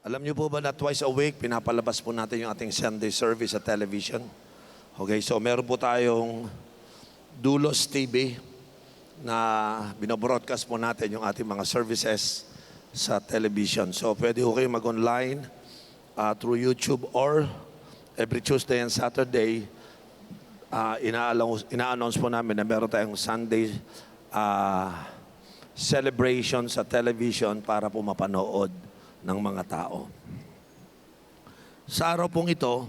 Alam niyo po ba na twice a week, pinapalabas po natin yung ating Sunday service sa television? Okay, so meron po tayong Dulos TV na binobroadcast po natin yung ating mga services sa television. So pwede po kayo mag-online through YouTube or every Tuesday and Saturday, ina-announce po namin na meron tayong Sunday celebration sa television para po mapanood ng mga tao. Sa araw pong ito,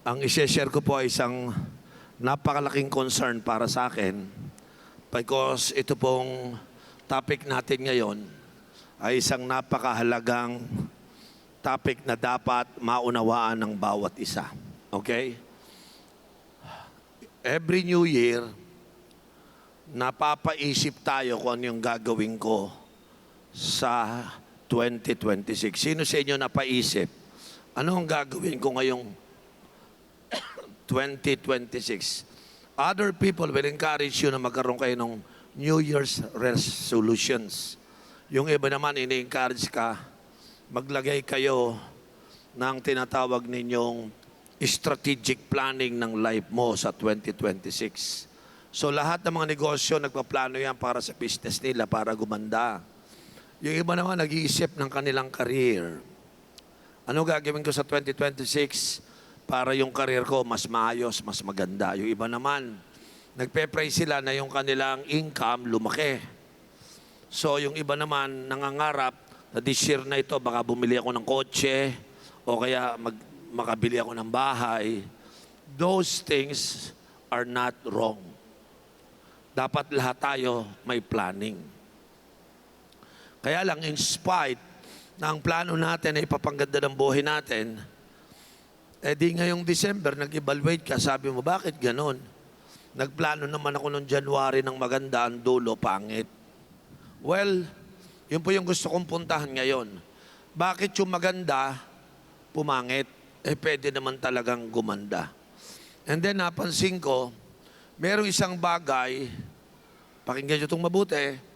ang i-share ko po ay isang napakalaking concern para sa akin because ito pong topic natin ngayon ay isang napakahalagang topic na dapat maunawaan ng bawat isa. Okay? Every New Year, napapaisip tayo kung ano yung gagawin ko sa 2026. Sino sa inyo napaisip? Ano ang gagawin ko ngayong 2026? Other people will encourage you na magkaroon kayo ng New Year's resolutions. Yung iba naman, ini-encourage ka, maglagay kayo ng tinatawag ninyong strategic planning ng life mo sa 2026. So lahat ng mga negosyo, nagpaplano yan para sa business nila, para gumanda. Yung iba naman nag-iisip ng kanilang career. Ano gagawin ko sa 2026 para yung career ko mas maayos, mas maganda? Yung iba naman, nagpe-pray sila na yung kanilang income lumaki. So yung iba naman nangangarap na this year na ito, baka bumili ako ng kotse o kaya makabili ako ng bahay. Those things are not wrong. Dapat lahat tayo may planning. Kaya lang, in spite na ang plano natin ay ipapangganda ng buhay natin, di ngayong December, nag-evaluate ka, sabi mo, bakit ganon? Nagplano naman ako noong January ng maganda, ang dulo, pangit. Well, yun po yung gusto kong puntahan ngayon. Bakit yung maganda, pumangit? Pwede naman talagang gumanda. And then, napansin ko, merong isang bagay, pakinggan nyo itong mabuti,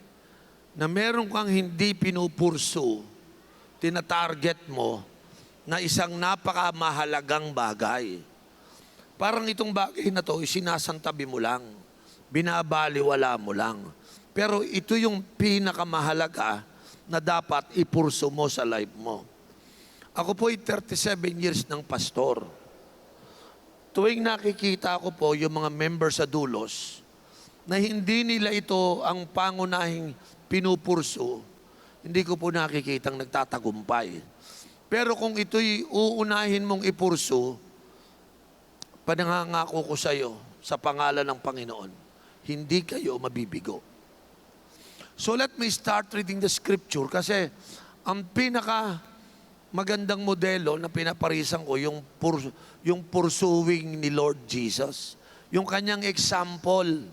na meron kang hindi pinupurso, tinatarget mo, na isang napakamahalagang bagay. Parang itong bagay na to, sinasantabi mo lang, binabaliwala mo lang. Pero ito yung pinakamahalaga na dapat ipurso mo sa life mo. Ako po ay 37 years ng pastor. Tuwing nakikita ko po yung mga members sa Dulos, na hindi nila ito ang pangunahing pinupurso, hindi ko po nakikitang nagtatagumpay. Pero kung ito'y uunahin mong ipurso, panangangako ko sa iyo, sa pangalan ng Panginoon, hindi kayo mabibigo. So let me start reading the scripture kasi ang pinaka magandang modelo na pinaparisan ko, yung pursuing ni Lord Jesus. Yung kanyang example,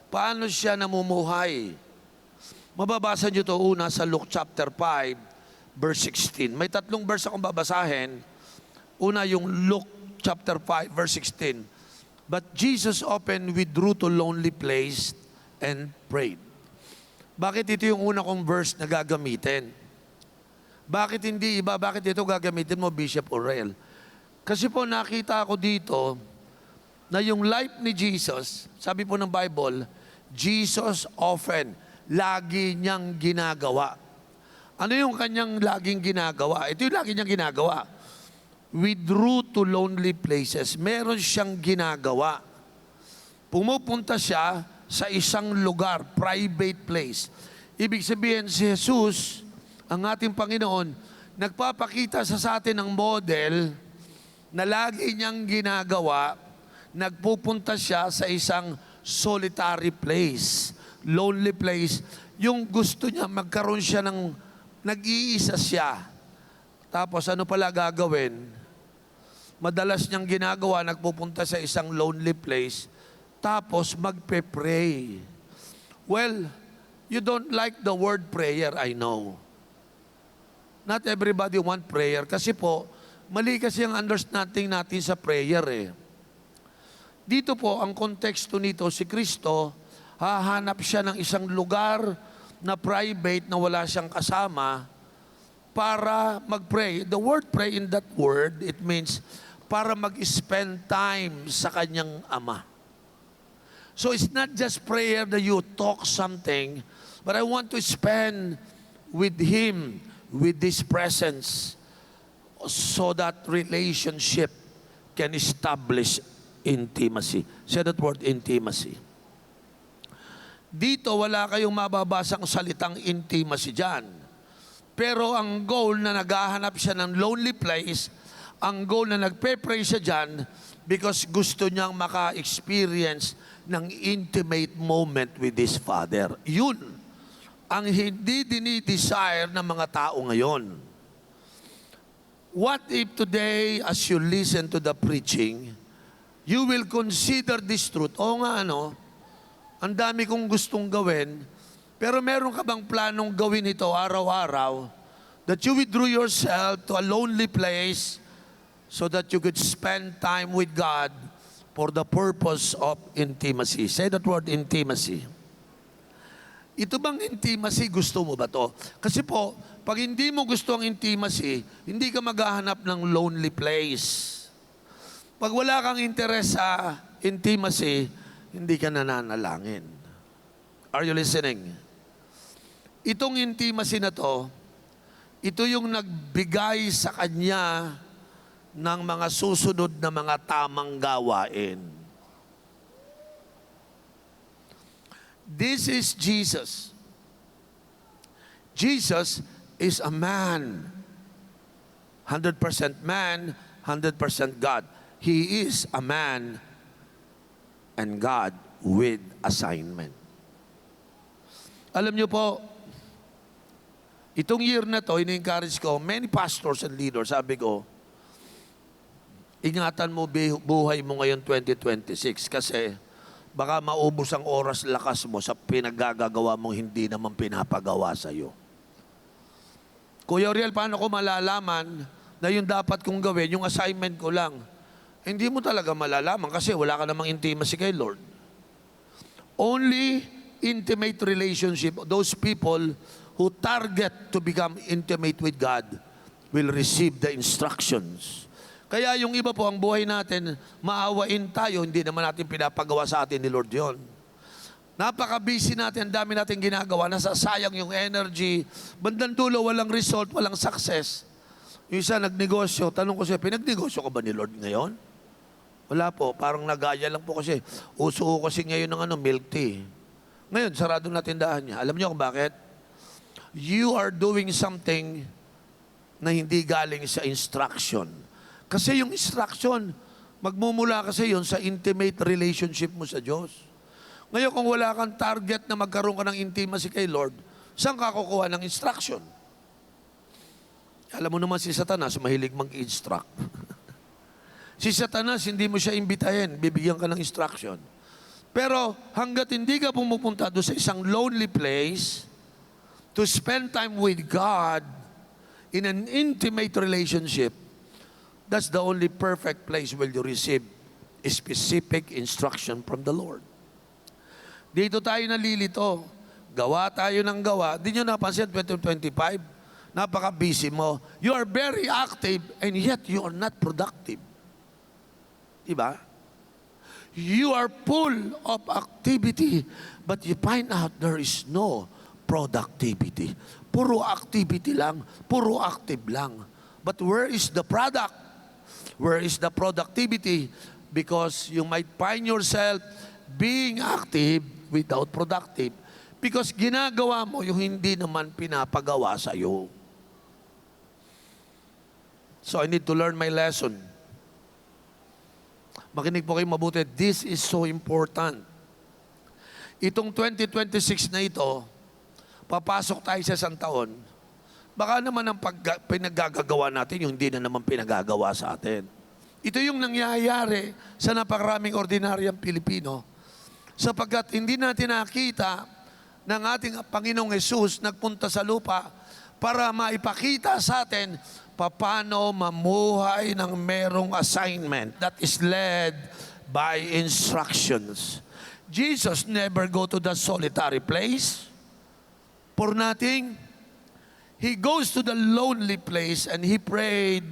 paano siya namumuhay. Mababasa nyo ito una sa Luke chapter 5, verse 16. May tatlong verse akong babasahin. Una yung Luke chapter 5, verse 16. But Jesus often withdrew to lonely place and prayed. Bakit ito yung una kong verse na gagamitin? Bakit hindi iba? Bakit ito gagamitin mo, Bishop Orel? Kasi po nakita ko dito na yung life ni Jesus, sabi po ng Bible, Jesus often, lagi niyang ginagawa. Ano yung kanyang laging ginagawa? Ito yung lagi niyang ginagawa. Withdrew to lonely places. Meron siyang ginagawa. Pumupunta siya sa isang lugar, private place. Ibig sabihin, si Jesus, ang ating Panginoon, nagpapakita sa atin ng model na lagi niyang ginagawa, nagpupunta siya sa isang solitary place, lonely place. Yung gusto niya, magkaroon siya ng nag-iisa siya. Tapos ano pala gagawin? Madalas niyang ginagawa, nagpupunta sa isang lonely place, tapos magpe-pray. Well, you don't like the word prayer, I know. Not everybody want prayer. Kasi po, mali kasi ang understanding natin sa prayer eh. Dito po, ang konteksto nito, si Kristo, hahanap siya ng isang lugar na private, na wala siyang kasama, para mag-pray. The word pray in that word, it means para mag-spend time sa kanyang Ama. So it's not just prayer that you talk something, but I want to spend with Him, with His presence, so that relationship can establish intimacy. Say that word, intimacy. Dito, wala kayong mababasang salitang intimacy dyan. Pero ang goal na naghahanap siya ng lonely place, ang goal na nagpe-pray siya dyan, because gusto niyang maka-experience ng intimate moment with His Father. Yun ang hindi dinidesire ng mga tao ngayon. What if today, as you listen to the preaching, you will consider this truth? O nga, ang dami kong gustong gawin, pero meron ka bang planong gawin ito araw-araw, that you withdraw yourself to a lonely place so that you could spend time with God for the purpose of intimacy. Say that word, intimacy. Ito bang intimacy, gusto mo ba to? Kasi po, pag hindi mo gusto ang intimacy, hindi ka maghahanap ng lonely place. Pag wala kang interes sa intimacy, hindi ka nananalangin. Are you listening? Itong intimacy na to, ito yung nagbigay sa kanya ng mga susunod na mga tamang gawain. This is Jesus. Jesus is a man. 100% man, 100% God. He is a man and God with assignment. Alam niyo po, itong year na to, ini-encourage ko, many pastors and leaders, sabi ko, ingatan mo buhay mo ngayon 2026 kasi baka maubos ang oras lakas mo sa pinaggagawa mong hindi naman pinapagawa sa iyo. Kuya Oriel, paano ko malalaman na yung dapat kong gawin, yung assignment ko lang? Hindi mo talaga malalaman kasi wala ka namang intimacy kay Lord. Only intimate relationship, those people who target to become intimate with God will receive the instructions. Kaya yung iba po, ang buhay natin, maawain tayo, hindi naman natin pinapagawa sa atin ni Lord yon. Napaka-busy natin, dami natin ginagawa, nasasayang yung energy, bandang dulo, walang result, walang success. Yung isa nagnegosyo, tanong ko siya, pinagnegosyo ka ba ni Lord ngayon? Wala po, parang nagaya lang po kasi. Uso ko kasi ngayon ng milk tea. Ngayon, sarado na tindahan niya. Alam niyo kung bakit? You are doing something na hindi galing sa instruction. Kasi yung instruction, magmumula kasi yun sa intimate relationship mo sa Diyos. Ngayon, kung wala kang target na magkaroon ka ng intimacy kay Lord, saan ka kukuha ng instruction? Alam mo naman si Satanas, mahilig mag-instruct. Si Satanas, hindi mo siya imbitahin, bibigyan ka ng instruction. Pero hanggat hindi ka pumupunta doon sa isang lonely place to spend time with God in an intimate relationship, that's the only perfect place where you receive a specific instruction from the Lord. Dito tayo nalilito. Gawa tayo ng gawa. Di nyo napansin, 2025, napaka-busy mo. You are very active and yet you are not productive. Diba? You are full of activity but you find out there is no productivity. Puro activity lang, puro active lang. But where is the product? Where is the productivity? Because you might find yourself being active without productive. Because ginagawa mo yung hindi naman pinapagawa sa iyo. So I need to learn my lesson. Makinig po kayo mabuti. This is so important. Itong 2026 na ito, papasok tayo sa isang taon, baka naman ang pinaggagawa natin, yung hindi na naman pinagagawa sa atin. Ito yung nangyayari sa napakaraming ordinaryang Pilipino sapagkat hindi natin nakita ng ating Panginoong Hesus nagpunta sa lupa para maipakita sa atin paano mamuhay ng merong assignment that is led by instructions. Jesus never go to the solitary place for nothing. He goes to the lonely place and he prayed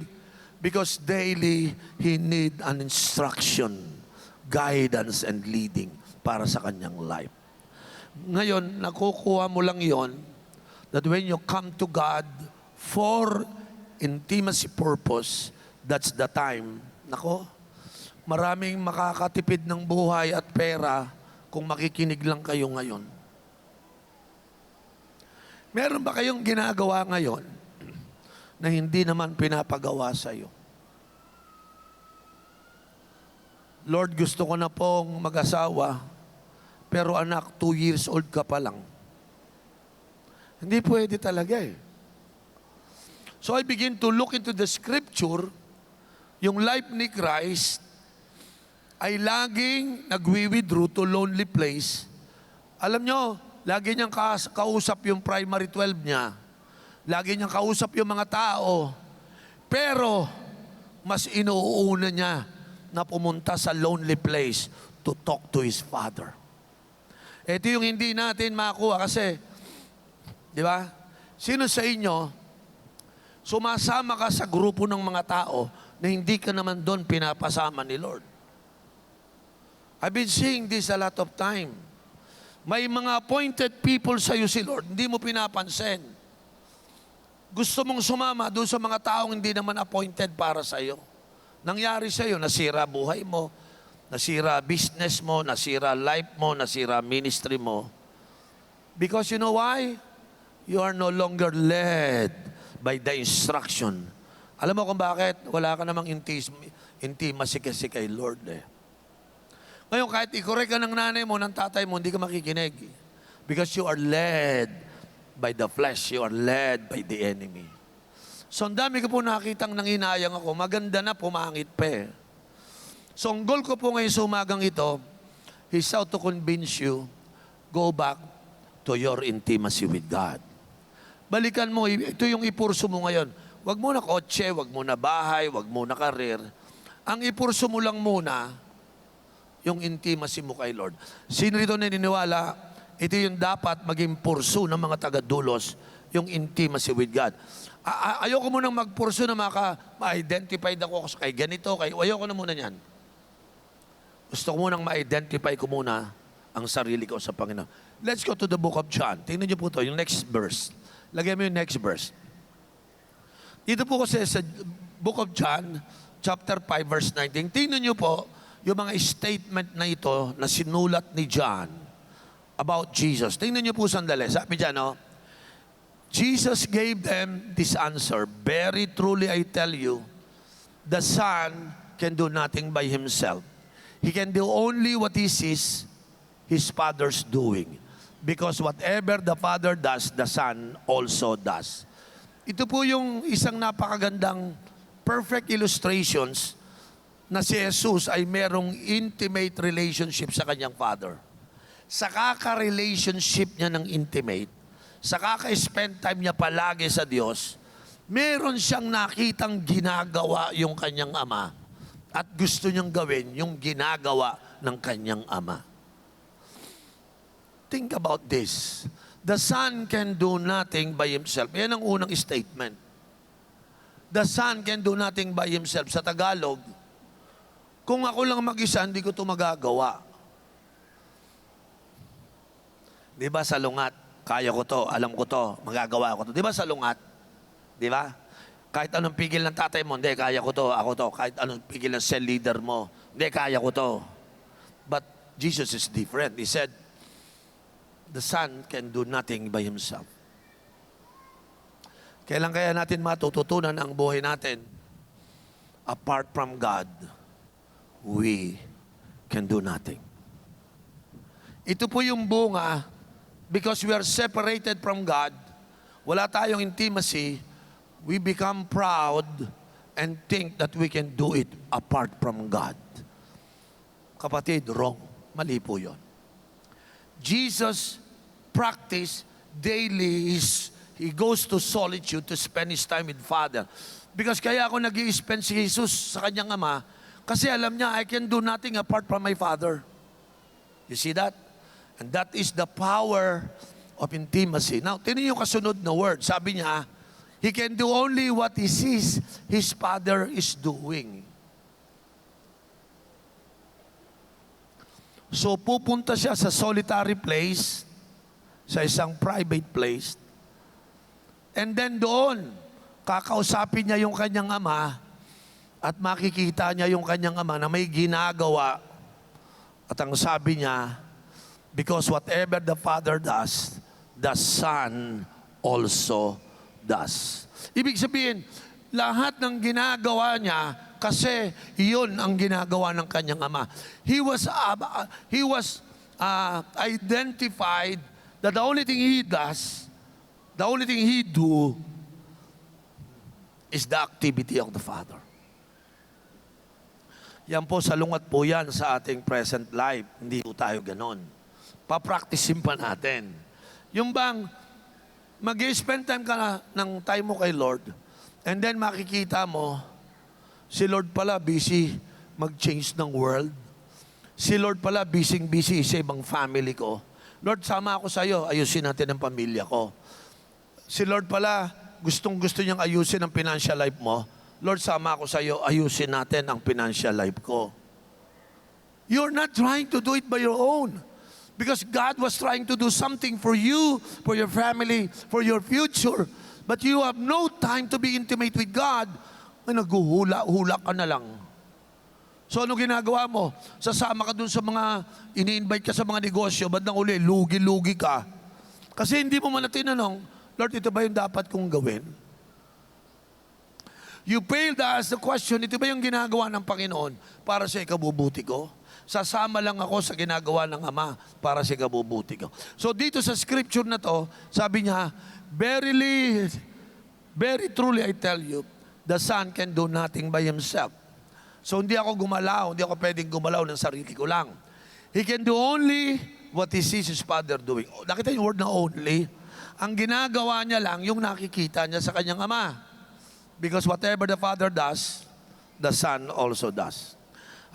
because daily he need an instruction, guidance, and leading para sa kanyang life. Ngayon, nakukuha mo lang yon that when you come to God for intimacy purpose, that's the time. Nako, maraming makakatipid ng buhay at pera kung makikinig lang kayo ngayon. Meron ba kayong ginagawa ngayon na hindi naman pinapagawa sa iyo? Lord, gusto ko na pong mag-asawa, pero anak, 2 years old ka pa lang. Hindi pwede talaga eh. So I begin to look into the scripture, yung life ni Christ ay laging nagwi-withdraw to lonely place. Alam nyo, lagi niyang kausap yung primary 12 niya. Lagi niyang kausap yung mga tao. Pero, mas inuuna niya na pumunta sa lonely place to talk to His Father. Ito yung hindi natin makuha kasi, di ba? Sino sa inyo, sumasama ka sa grupo ng mga tao na hindi ka naman doon pinapasama ni Lord? I've been seeing this a lot of time. May mga appointed people sa iyo si Lord, hindi mo pinapansin. Gusto mong sumama doon sa mga taong hindi naman appointed para sa iyo. Nangyari sa iyo, nasira buhay mo, nasira business mo, nasira life mo, nasira ministry mo. Because you know why? You are no longer led by the instruction. Alam mo kung bakit? Wala ka namang intimacy kasi kay Lord eh. Ngayon, kahit i-correct ka ng nanay mo, ng tatay mo, hindi ka makikinig. Because you are led by the flesh. You are led by the enemy. So, ang dami ko po nakitang nanginayang ako. Maganda na, pumangit pa eh. So, ang goal ko po ngayon sa umagang ito is how to convince you, go back to your intimacy with God. Balikan mo, ito yung ipurso mo ngayon. Wag mo na kotse, wag mo na bahay, wag mo na karir. Ang ipurso mo lang muna, yung intimacy mo kay Lord. Sino rito naniniwala, ito yung dapat maging purso ng mga taga-dulos, yung intimacy with God. Ayoko munang magpurso na ma-identify ako kay ganito, ayoko na muna yan. Gusto ko munang ma-identify ko muna ang sarili ko sa Panginoon. Let's go to the book of John. Tingnan niyo po ito, yung next verse. Lagyan mo yung next verse. Dito po kasi sa book of John, chapter 5, verse 19. Tingnan niyo po, yung mga statement na ito na sinulat ni John about Jesus. Tingnan niyo po sandali. Sabi dyan, no? Jesus gave them this answer, very truly I tell you, the Son can do nothing by Himself. He can do only what He sees His Father's doing. Because whatever the Father does, the Son also does. Ito po yung isang napakagandang perfect illustrations na si Jesus ay merong intimate relationship sa kanyang Father. Sa kaka-relationship niya ng intimate, sa kaka-spend time niya palagi sa Diyos, meron siyang nakitang ginagawa yung kanyang Ama at gusto niyang gawin yung ginagawa ng kanyang Ama. Think about this. The Son can do nothing by Himself. Yan ang unang statement. The Son can do nothing by Himself. Sa Tagalog, kung ako lang mag-isa, hindi ko ito magagawa. Di ba sa lungat, kaya ko to, alam ko to, magagawa ko to. Di ba sa lungat? Di ba? Kahit anong pigil ng tatay mo, hindi, kaya ko to, ako to. Kahit anong pigil ng cell leader mo, hindi, kaya ko to. But Jesus is different. He said, the Son can do nothing by Himself. Kailan kaya natin matututunan ang buhay natin? Apart from God, we can do nothing. Ito po yung bunga, because we are separated from God, wala tayong intimacy, we become proud and think that we can do it apart from God. Kapatid, wrong. Mali po yun. Jesus practiced daily, He goes to solitude to spend His time with Father. Because kaya ako nag-i-spend si Jesus sa kanyang Ama, kasi alam niya, I can do nothing apart from my Father. You see that? And that is the power of intimacy. Now, tinan yung kasunod na word. Sabi niya, He can do only what he sees his Father is doing. So pupunta siya sa solitary place, sa isang private place, and then doon, kakausapin niya yung kanyang ama at makikita niya yung kanyang ama na may ginagawa. At ang sabi niya, because whatever the Father does, the Son also does. Ibig sabihin, lahat ng ginagawa niya kasi iyon ang ginagawa ng kanyang ama. He was identified that the only thing he does, the only thing he do is the activity of the Father. Yan po, salungat po yan sa ating present life. Hindi po tayo ganon. Papracticein pa natin. Yung bang mag-spend time ka na ng time mo kay Lord, and then makikita mo, si Lord pala busy mag-change ng world. Si Lord pala busy sa ibang family ko. Lord, sama ako sa iyo, ayusin natin ang pamilya ko. Si Lord pala, gustong-gusto niyang ayusin ang financial life mo. Lord, sama ako sa iyo, ayusin natin ang financial life ko. You're not trying to do it by your own. Because God was trying to do something for you, for your family, for your future. But you have no time to be intimate with God. Ay, naghuhula-hula ka na lang. So ano ginagawa mo? Sasama ka dun sa mga, ini-invite ka sa mga negosyo, bandang uli, lugi-lugi ka. Kasi hindi mo man na tinanong, Lord, ito ba yung dapat kong gawin? You failed to ask the question, ito ba yung ginagawa ng Panginoon para sa ikabubuti ko? Sasama lang ako sa ginagawa ng Ama para sa ikabubuti ko. So dito sa scripture na to, sabi niya, verily, very truly I tell you, the Son can do nothing by himself. So hindi ako gumalaw, hindi ako pwedeng gumalaw ng sarili ko lang. He can do only what he sees his Father doing. Nakita yung word na only? Ang ginagawa niya lang, yung nakikita niya sa kanyang Ama. Because whatever the Father does, the Son also does.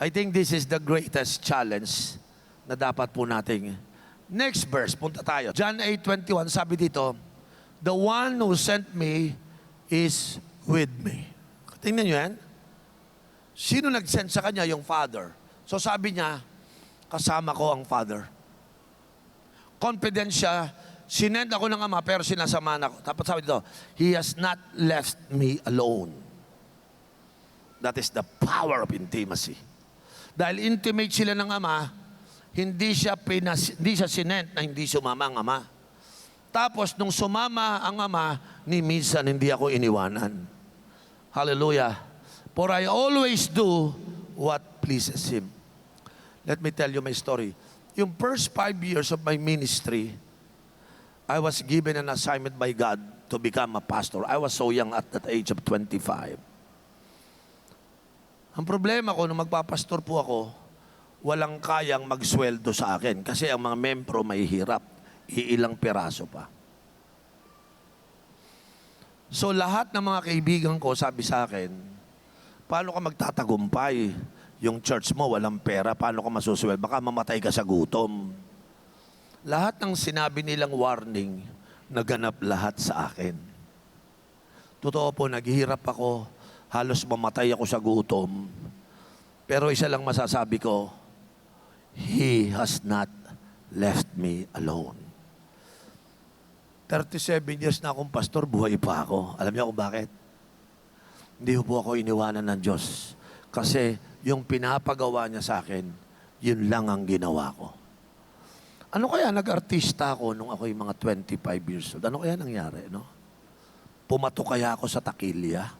I think this is the greatest challenge na dapat po nating. Next verse, punta tayo. John 8:21, sabi dito, the one who sent me is with me. Tingnan nyo yan. Sino nag-send sa kanya? Yung Father. So sabi niya, kasama ko ang Father. Confident siya, sinend ako ng Ama pero sinasamahan ako. Tapos sabi dito, He has not left me alone. That is the power of intimacy. Dahil intimate sila ng Ama, hindi siya sinend na hindi sumama ang Ama. Tapos nung sumama ang Ama, ni minsan hindi ako iniwanan. Hallelujah. For I always do what pleases Him. Let me tell you my story. Yung first 5 years of my ministry, I was given an assignment by God to become a pastor. I was so young at that age of 25. Ang problema ko, nung magpapastor po ako, walang kayang magsweldo sa akin kasi ang mga membro may hirap. Iilang peraso pa. So lahat ng mga kaibigan ko sabi sa akin, paano ka magtatagumpay? Yung church mo walang pera, paano ka masusweldo? Baka mamatay ka sa gutom. Lahat ng sinabi nilang warning, naganap lahat sa akin. Totoo po, naghihirap ako. Halos mamatay ako sa gutom. Pero isa lang masasabi ko, He has not left me alone. 37 years na akong pastor, buhay pa ako. Alam niyo kung bakit? Hindi po ako iniwanan ng Diyos. Kasi yung pinapagawa niya sa akin, yun lang ang ginawa ko. Ano kaya nag-artista ako nung ako yung mga 25 years old? Ano kaya nangyari, no? Pumato kaya ako sa takilya?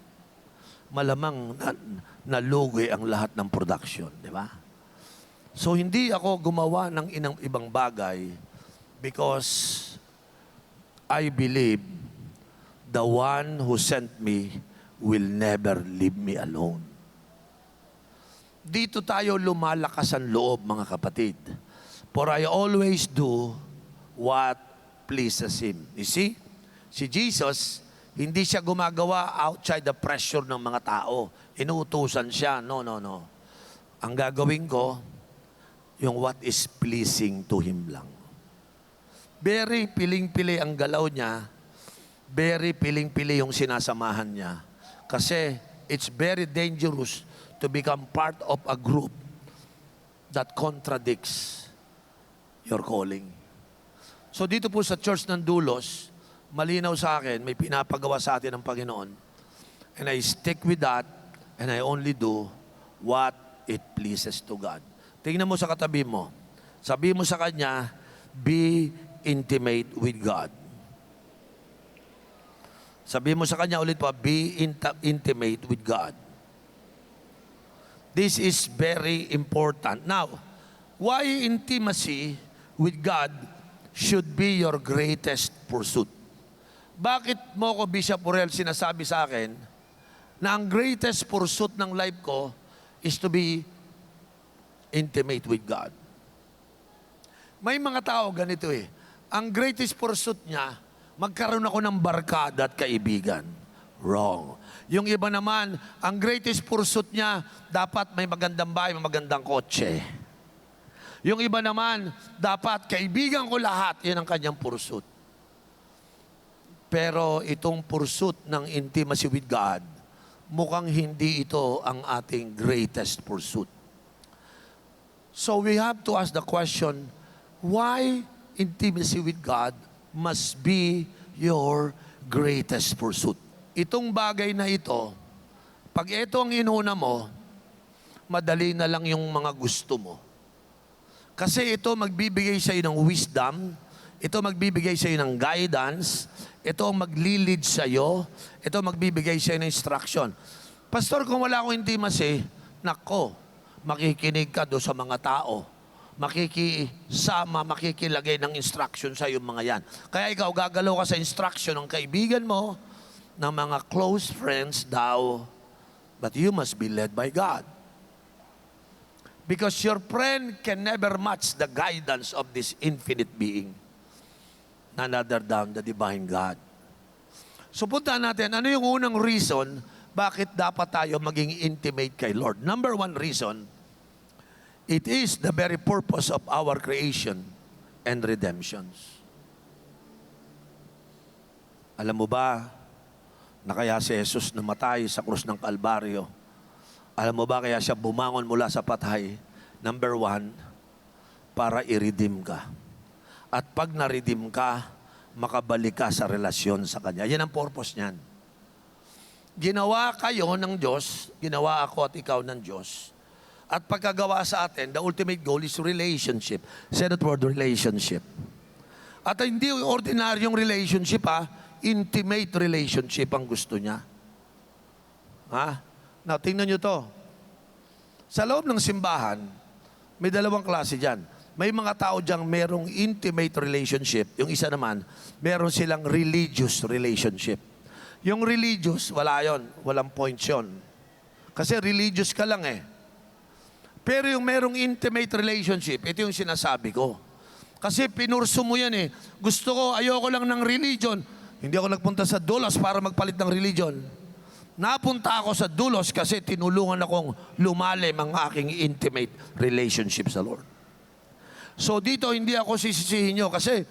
Malamang nalugi ang lahat ng production, di ba? So hindi ako gumawa ng ibang bagay because I believe the one who sent me will never leave me alone. Dito tayo lumalakas ang loob, mga kapatid. For I always do what pleases Him. You see? Si Jesus, hindi siya gumagawa outside the pressure ng mga tao. Inuutusan siya. No. Ang gagawin ko, yung what is pleasing to Him lang. Very piling-pili ang galaw niya. very piling-pili yung sinasamahan niya. Kasi it's very dangerous to become part of a group that contradicts your calling. So dito po sa Church ng Dulos, malinaw sa akin, may pinapagawa sa atin ng Panginoon. And I stick with that, and I only do what it pleases to God. Tingnan mo sa katabi mo. Sabi mo sa kanya, be intimate with God. Sabi mo sa kanya ulit pa, be intimate with God. This is very important. Now, why intimacy with God should be your greatest pursuit? Bakit mo ko, Bishop Orel, sinasabi sa akin na ang greatest pursuit ng life ko is to be intimate with God? May mga tao ganito eh. Ang greatest pursuit niya, magkaroon ako ng barkada at kaibigan. Wrong. Yung iba naman, ang greatest pursuit niya, dapat may magandang bahay, may magandang kotse. Yung iba naman, dapat kaibigan ko lahat. Yan ang kanyang pursuit. Pero itong pursuit ng intimacy with God, mukhang hindi ito ang ating greatest pursuit. So we have to ask the question, why intimacy with God must be your greatest pursuit? Itong bagay na ito, pag ito ang inuna mo, madali na lang yung mga gusto mo. Kasi ito magbibigay sa iyo ng wisdom, ito magbibigay sa iyo ng guidance, ito ang maglilid sa iyo, ito magbibigay sa iyo ng instruction. Pastor, kung wala akong intimacy, nako, makikinig ka do sa mga tao. Makikisama, makikilagay ng instruction sa iyo mga yan. Kaya ikaw gagalaw ka sa instruction ng kaibigan mo, ng mga close friends daw, but you must be led by God. Because your friend can never match the guidance of this infinite being, none other than the divine God. So punta natin, ano yung unang reason bakit dapat tayo maging intimate kay Lord? Number one reason, it is the very purpose of our creation and redemptions. Alam mo ba na kaya si Jesus namatay sa krus ng Kalbaryo? Alam mo ba kaya siya bumangon mula sa patay? Number one, para i-redeem ka. At pag na-redeem ka, makabalik ka sa relasyon sa Kanya. Yan ang purpose niyan. Ginawa kayo ng Diyos, ginawa ako at ikaw ng Diyos. At pagkagawa sa atin, the ultimate goal is relationship. Say that word, relationship. At hindi ordinaryong relationship intimate relationship ang gusto niya. Now, tingnan nyo to. Sa loob ng simbahan, may dalawang klase dyan. May mga tao diyang merong intimate relationship. Yung isa naman, meron silang religious relationship. Yung religious, wala yon, walang points yon. Kasi religious ka lang eh. Pero yung merong intimate relationship, ito yung sinasabi ko. Kasi pinurso mo yan eh. Gusto ko, ayoko lang ng religion. Hindi ako nagpunta sa Dulos para magpalit ng religion. Napunta ako sa Dulos kasi tinulungan akong lumalim ang aking intimate relationship sa Lord. So dito, hindi ako sisisihin nyo kasi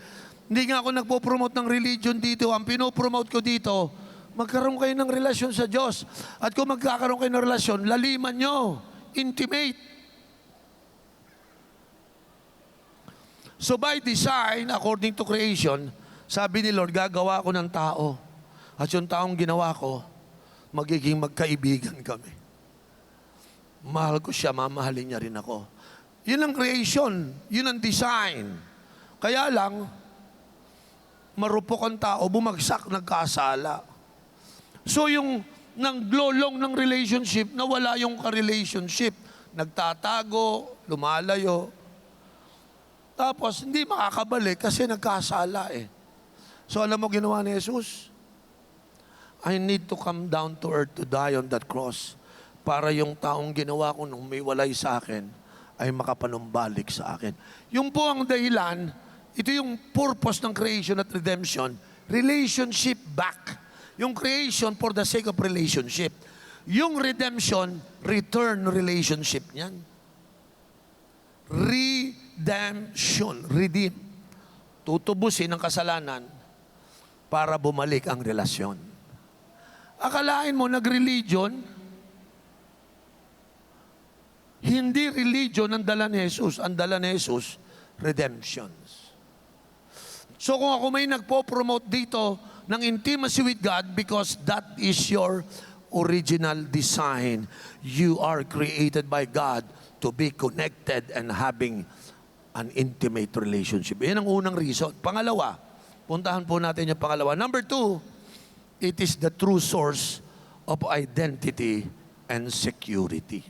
hindi nga ako nagpo-promote ng religion dito. Ang pinopromote ko dito, magkaroon kayo ng relasyon sa Diyos. At kung magkakaroon kayo ng relasyon, laliman nyo. Intimate. So by design, according to creation, sabi ni Lord, gagawa ko ng tao. At yung taong ginawa ko, magiging magkaibigan kami. Mahal ko siya, mamahalin niya rin ako. Yun ang creation. Yun ang design. Kaya lang, marupok ang tao, bumagsak, nagkasala. So yung nang-glolong ng relationship, nawala yung ka-relationship. Nagtatago, lumalayo. Tapos, hindi makakabalik kasi nagkasala eh. So alam mo ginawa ni Jesus? I need to come down to earth to die on that cross para yung taong ginawa ko nung may walay sa akin ay makapanumbalik sa akin. Yung po ang dahilan, ito yung purpose ng creation at redemption, relationship back. Yung creation for the sake of relationship. Yung redemption, return relationship niyan. Redemption, redeem. Tutubusin ang kasalanan para bumalik ang relasyon. Akalain mo, nag-religion, hindi religion ang dala ni Jesus. Ang dala ni Jesus, redemptions. So kung ako may nagpo-promote dito ng intimacy with God because that is your original design. You are created by God to be connected and having an intimate relationship. Yan ang unang reason. Pangalawa, puntahan po natin yung pangalawa. Number 2, it is the true source of identity and security.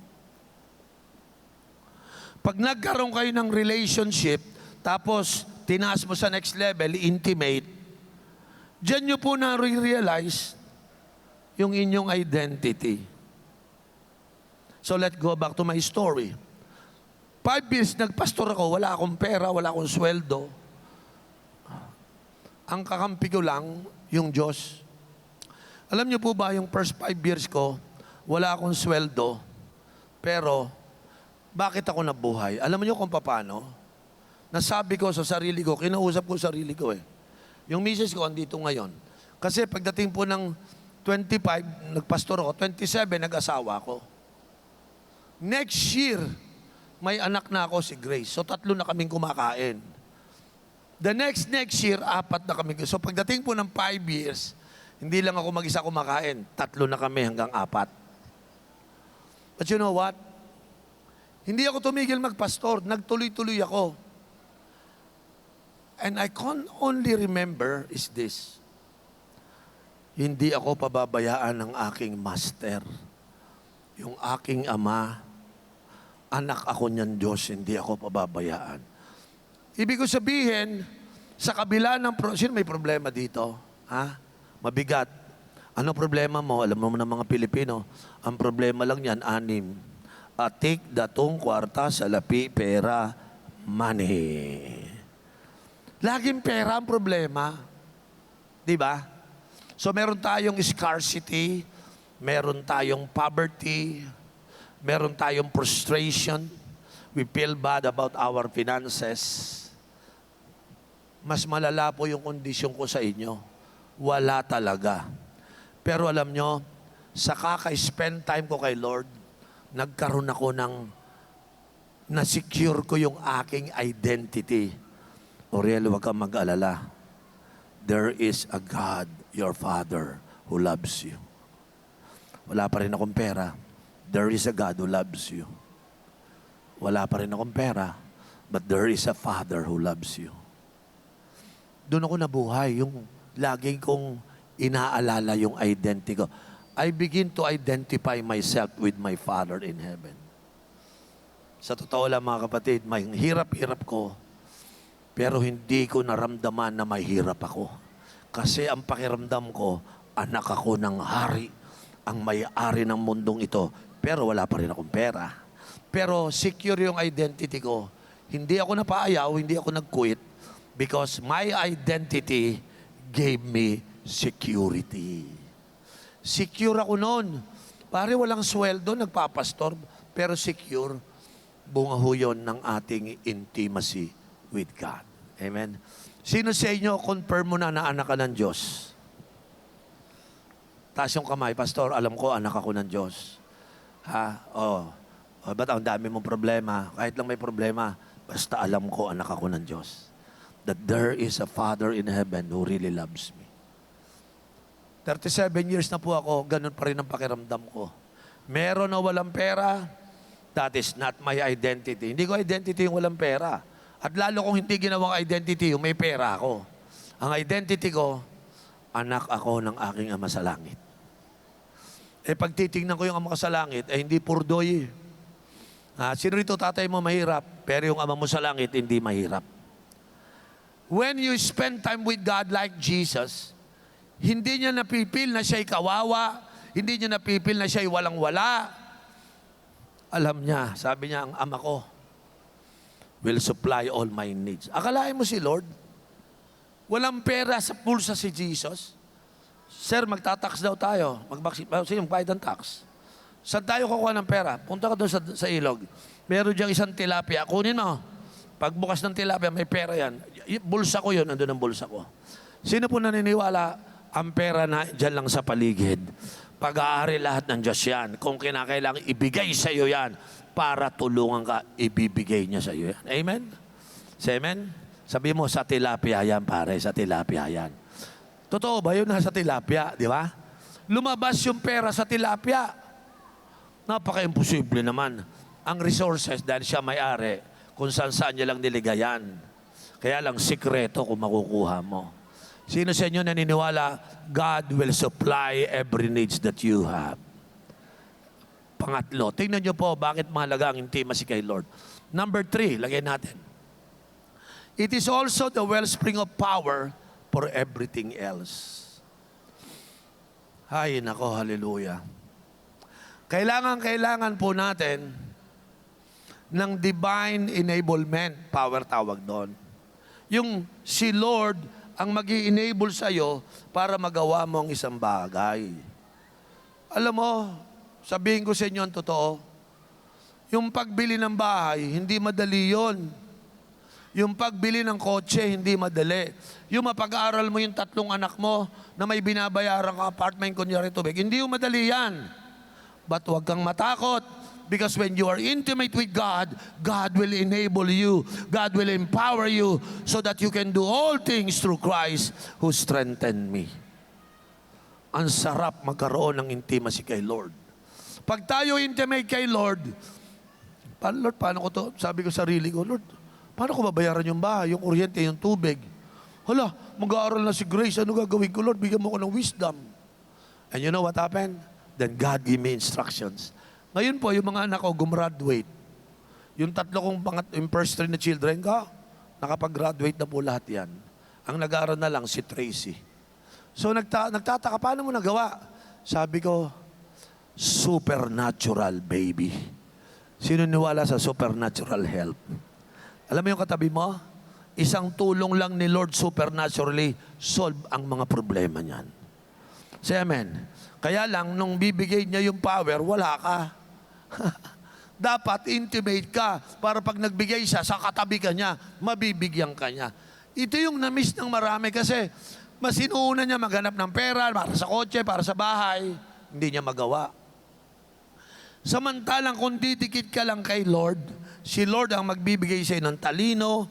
Pag nagkaroon kayo ng relationship, tapos tinaas mo sa next level, intimate, diyan nyo po na-realize yung inyong identity. So let's go back to my story. 5 years nagpastor ako, wala akong pera, wala akong sweldo. Ang kakampi ko lang, yung Diyos. Alam niyo po ba, yung first 5 years ko, wala akong sweldo, pero bakit ako nabuhay? Alam niyo kung paano? Nasabi ko sa sarili ko, kinausap ko sarili ko eh. Yung misis ko andito ngayon. Kasi pagdating po ng 25, nagpastor ako, 27, nag-asawa ako. Next year, may anak na ako si Grace. So 3 na kaming kumakain. The next year, 4 na kami. So pagdating po ng 5 years, hindi lang ako mag-isa kumakain. 3 na kami hanggang 4. But you know what? Hindi ako tumigil magpastor. Nagtuloy-tuloy ako. And I can only remember is this. Hindi ako pababayaan ng aking master. Yung aking ama, anak ako niyan Diyos, hindi ako pababayaan. Ibig ko sabihin, sa kabila ng... Sino may problema dito? Ha? Mabigat. Ano problema mo? Alam mo ng mga Pilipino, ang problema lang yan, 6. Atik, datong, kwarta, salapi, pera, money. Laging pera ang problema. Di ba? So meron tayong scarcity, meron tayong poverty, meron tayong frustration. We feel bad about our finances. Mas malala po yung kondisyon ko sa inyo. Wala talaga. Pero alam nyo, sa kaka-spend time ko kay Lord, nagkaroon ako ng na-secure ko yung aking identity. Oriel, huwag kang mag-alala. There is a God, your Father, who loves you. Wala pa rin akong pera. There is a God who loves you. Wala pa rin akong pera, but there is a Father who loves you. Doon ako nabuhay, yung laging kong inaalala yung identity ko. I begin to identify myself with my Father in heaven. Sa totoo lang mga kapatid, may hirap-hirap ko, pero hindi ko naramdaman na may hirap ako. Kasi ang pakiramdam ko, anak ako ng hari, ang may-ari ng mundong ito, pero wala pa rin akong pera. Pero secure yung identity ko. Hindi ako napaayaw, hindi ako nag-quit, because my identity gave me security. Secure ako noon. Pare, walang sweldo, nagpapastor, pero secure. Bunga ho yun ng ating intimacy with God. Amen? Sino sa inyo, confirm mo na anak ka ng Diyos? Taas yung kamay, Pastor, alam ko, anak ako ng Diyos. Ha? Ba't ang dami mong problema? Kahit lang may problema, basta alam ko, anak ako ng Diyos. That there is a Father in heaven who really loves me. 37 years na po ako, ganun pa rin ang pakiramdam ko. Meron o walang pera, that is not my identity. Hindi ko identity yung walang pera. At lalo kung hindi ginawang identity, yung may pera ako. Ang identity ko, anak ako ng aking Ama sa langit. Pag titingnan ko yung Ama ko sa langit, hindi purdoy. Sino rito tatay mo mahirap, pero yung Ama mo sa langit, hindi mahirap. When you spend time with God like Jesus, hindi niya napipil na siya'y kawawa, hindi niya napipil na siya'y walang-wala. Alam niya, sabi niya, ang Ama ko will supply all my needs. Akalain mo si Lord, walang pera sa pulsa si Jesus. Sir, magtatax daw tayo. Sige, magbayad ng tax. Saan tayo kukuha ng pera? Punta ka doon sa ilog. Meron diyang isang tilapia. Kunin mo. Pagbukas ng tilapia, may pera yan. Bulsa ko yun. Nandun ang bulsa ko. Sino po naniniwala ang pera na dyan lang sa paligid? Pag-aari lahat ng Diyos yan. Kung kinakailangan, ibigay sa iyo yan para tulungan ka, ibibigay niya sa iyo yan. Amen? Say amen? Sabi mo, sa tilapia yan, pare. Sa tilapia yan. Totoo ba yun? Nasa tilapia, di ba? Lumabas yung pera sa tilapia. Napaka-imposible naman. Ang resources, dahil siya may-ari, kung saan niya lang niligayan. Kaya lang, sikreto kung makukuha mo. Sino sa inyo naniniwala, God will supply every needs that you have? Pangatlo, tingnan nyo po bakit mahalaga ang intimacy kay Lord. Number 3, lagay natin. It is also the wellspring of power for everything else. Ay, nako, hallelujah. Kailangan po natin ng divine enablement, power tawag doon. Yung si Lord ang mag-i-enable sa'yo para magawa mo ang isang bagay. Alam mo, sabihin ko sa inyo ang totoo, yung pagbili ng bahay, hindi madali yon. Yung pagbili ng kotse, hindi madali. Yung mapag-aaral mo yung 3 anak mo na may binabayaran ka apartment, kunyari tubig, hindi yung madali yan. But huwag kang matakot. Because when you are intimate with God, God will enable you. God will empower you so that you can do all things through Christ who strengthened me. Ang sarap magkaroon ng intimacy kay Lord. Pag tayo intimate kay Lord, Lord, paano ko to? Sabi ko sarili ko, Lord, paano ko babayaran yung bahay, yung kuryente, yung tubig? Hala, mag-aaral na si Grace, ano gagawin ko, Lord? Bigyan mo ko ng wisdom. And you know what happened? Then God gave me instructions. Ngayon po, yung mga anak ko gumraduate. Yung 3 kong yung first 3 na children ko, nakapag-graduate na po lahat yan. Ang nag-aaral na lang si Tracy. So nagtataka, paano mo nagawa? Sabi ko, supernatural, baby. Sino niwala sa supernatural help? Alam mo yung katabi mo? Isang tulong lang ni Lord supernaturally solve ang mga problema niyan. Say amen. Kaya lang, nung bibigay niya yung power, wala ka. Dapat intimate ka para pag nagbigay siya, sa katabi ka niya, mabibigyan ka niya. Ito yung na-miss ng marami kasi mas inuuna niya maghanap ng pera para sa kotse, para sa bahay. Hindi niya magawa. Samantalang kung didikit ka lang kay Lord, si Lord ang magbibigay sa'yo ng talino,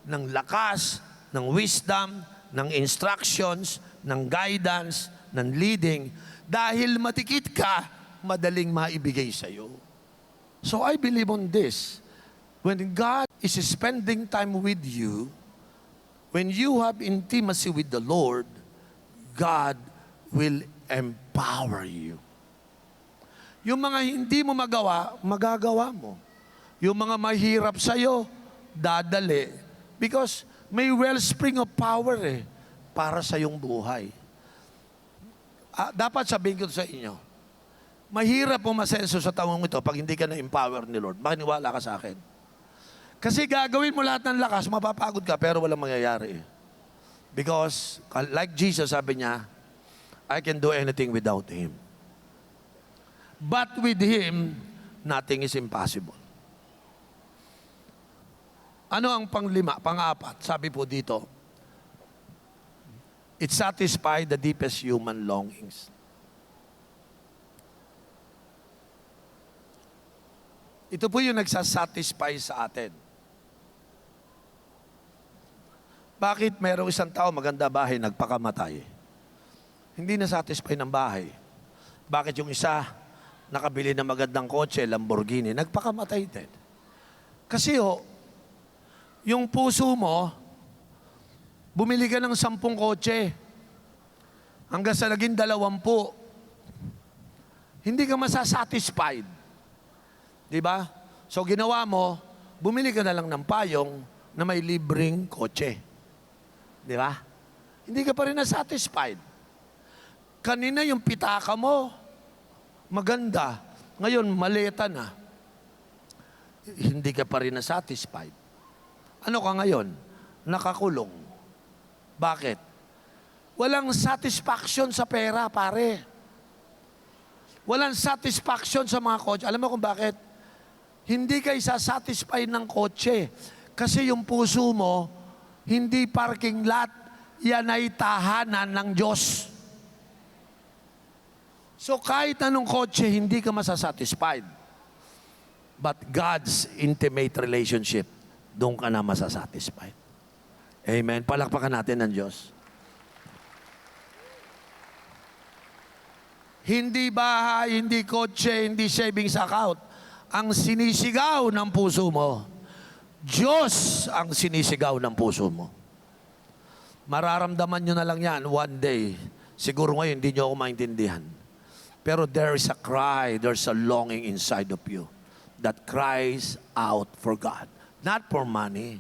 ng lakas, ng wisdom, ng instructions, ng guidance, ng leading. Dahil matikit ka, madaling maibigay sa'yo. So I believe on this. When God is spending time with you, when you have intimacy with the Lord, God will empower you. Yung mga hindi mo magawa, magagawa mo. Yung mga mahirap sa'yo, dadali. Because may wellspring of power para sa iyong buhay. Dapat sabihin ko sa inyo, mahirap umasenso sa taong ito pag hindi ka na-empower ni Lord. Makiniwala ka sa akin. Kasi gagawin mo lahat ng lakas, mapapagod ka, pero walang mangyayari. Because, like Jesus, sabi niya, I can do anything without Him. But with Him, nothing is impossible. Ano ang pang-4? Sabi po dito, it satisfies the deepest human longings. Ito po yung nagsasatisfy sa atin. Bakit mayroong isang tao maganda bahay, nagpakamatay? Hindi na-satisfy ng bahay. Bakit yung isa, nakabili ng magandang kotse, Lamborghini, nagpakamatay din? Kasi yung puso mo, bumili ka ng 10 kotse, hanggang sa naging 20, hindi ka masasatisfied. Diba? So ginawa mo, bumili ka na lang ng payong na may libreng kotse. Diba? Hindi ka pa rin na-satisfied. Kanina yung pitaka mo, maganda. Ngayon, maleta na. Hindi ka pa rin na-satisfied. Ano ka ngayon? Nakakulong. Bakit? Walang satisfaction sa pera, pare. Walang satisfaction sa mga kotse. Alam mo kung bakit? Hindi ka isasatisfy ng kotse. Kasi yung puso mo, hindi parking lot, yan ay tahanan ng Diyos. So kahit anong kotse, hindi ka masasatisfied. But God's intimate relationship, doon ka na masasatisfied. Amen. Palakpakan natin ng Diyos. Hindi bahay, hindi kotse, hindi savings account. Ang sinisigaw ng puso mo, Diyos ang sinisigaw ng puso mo. Mararamdaman nyo na lang yan one day. Siguro ngayon, hindi nyo ako maintindihan. Pero there is a cry, there's a longing inside of you that cries out for God. Not for money,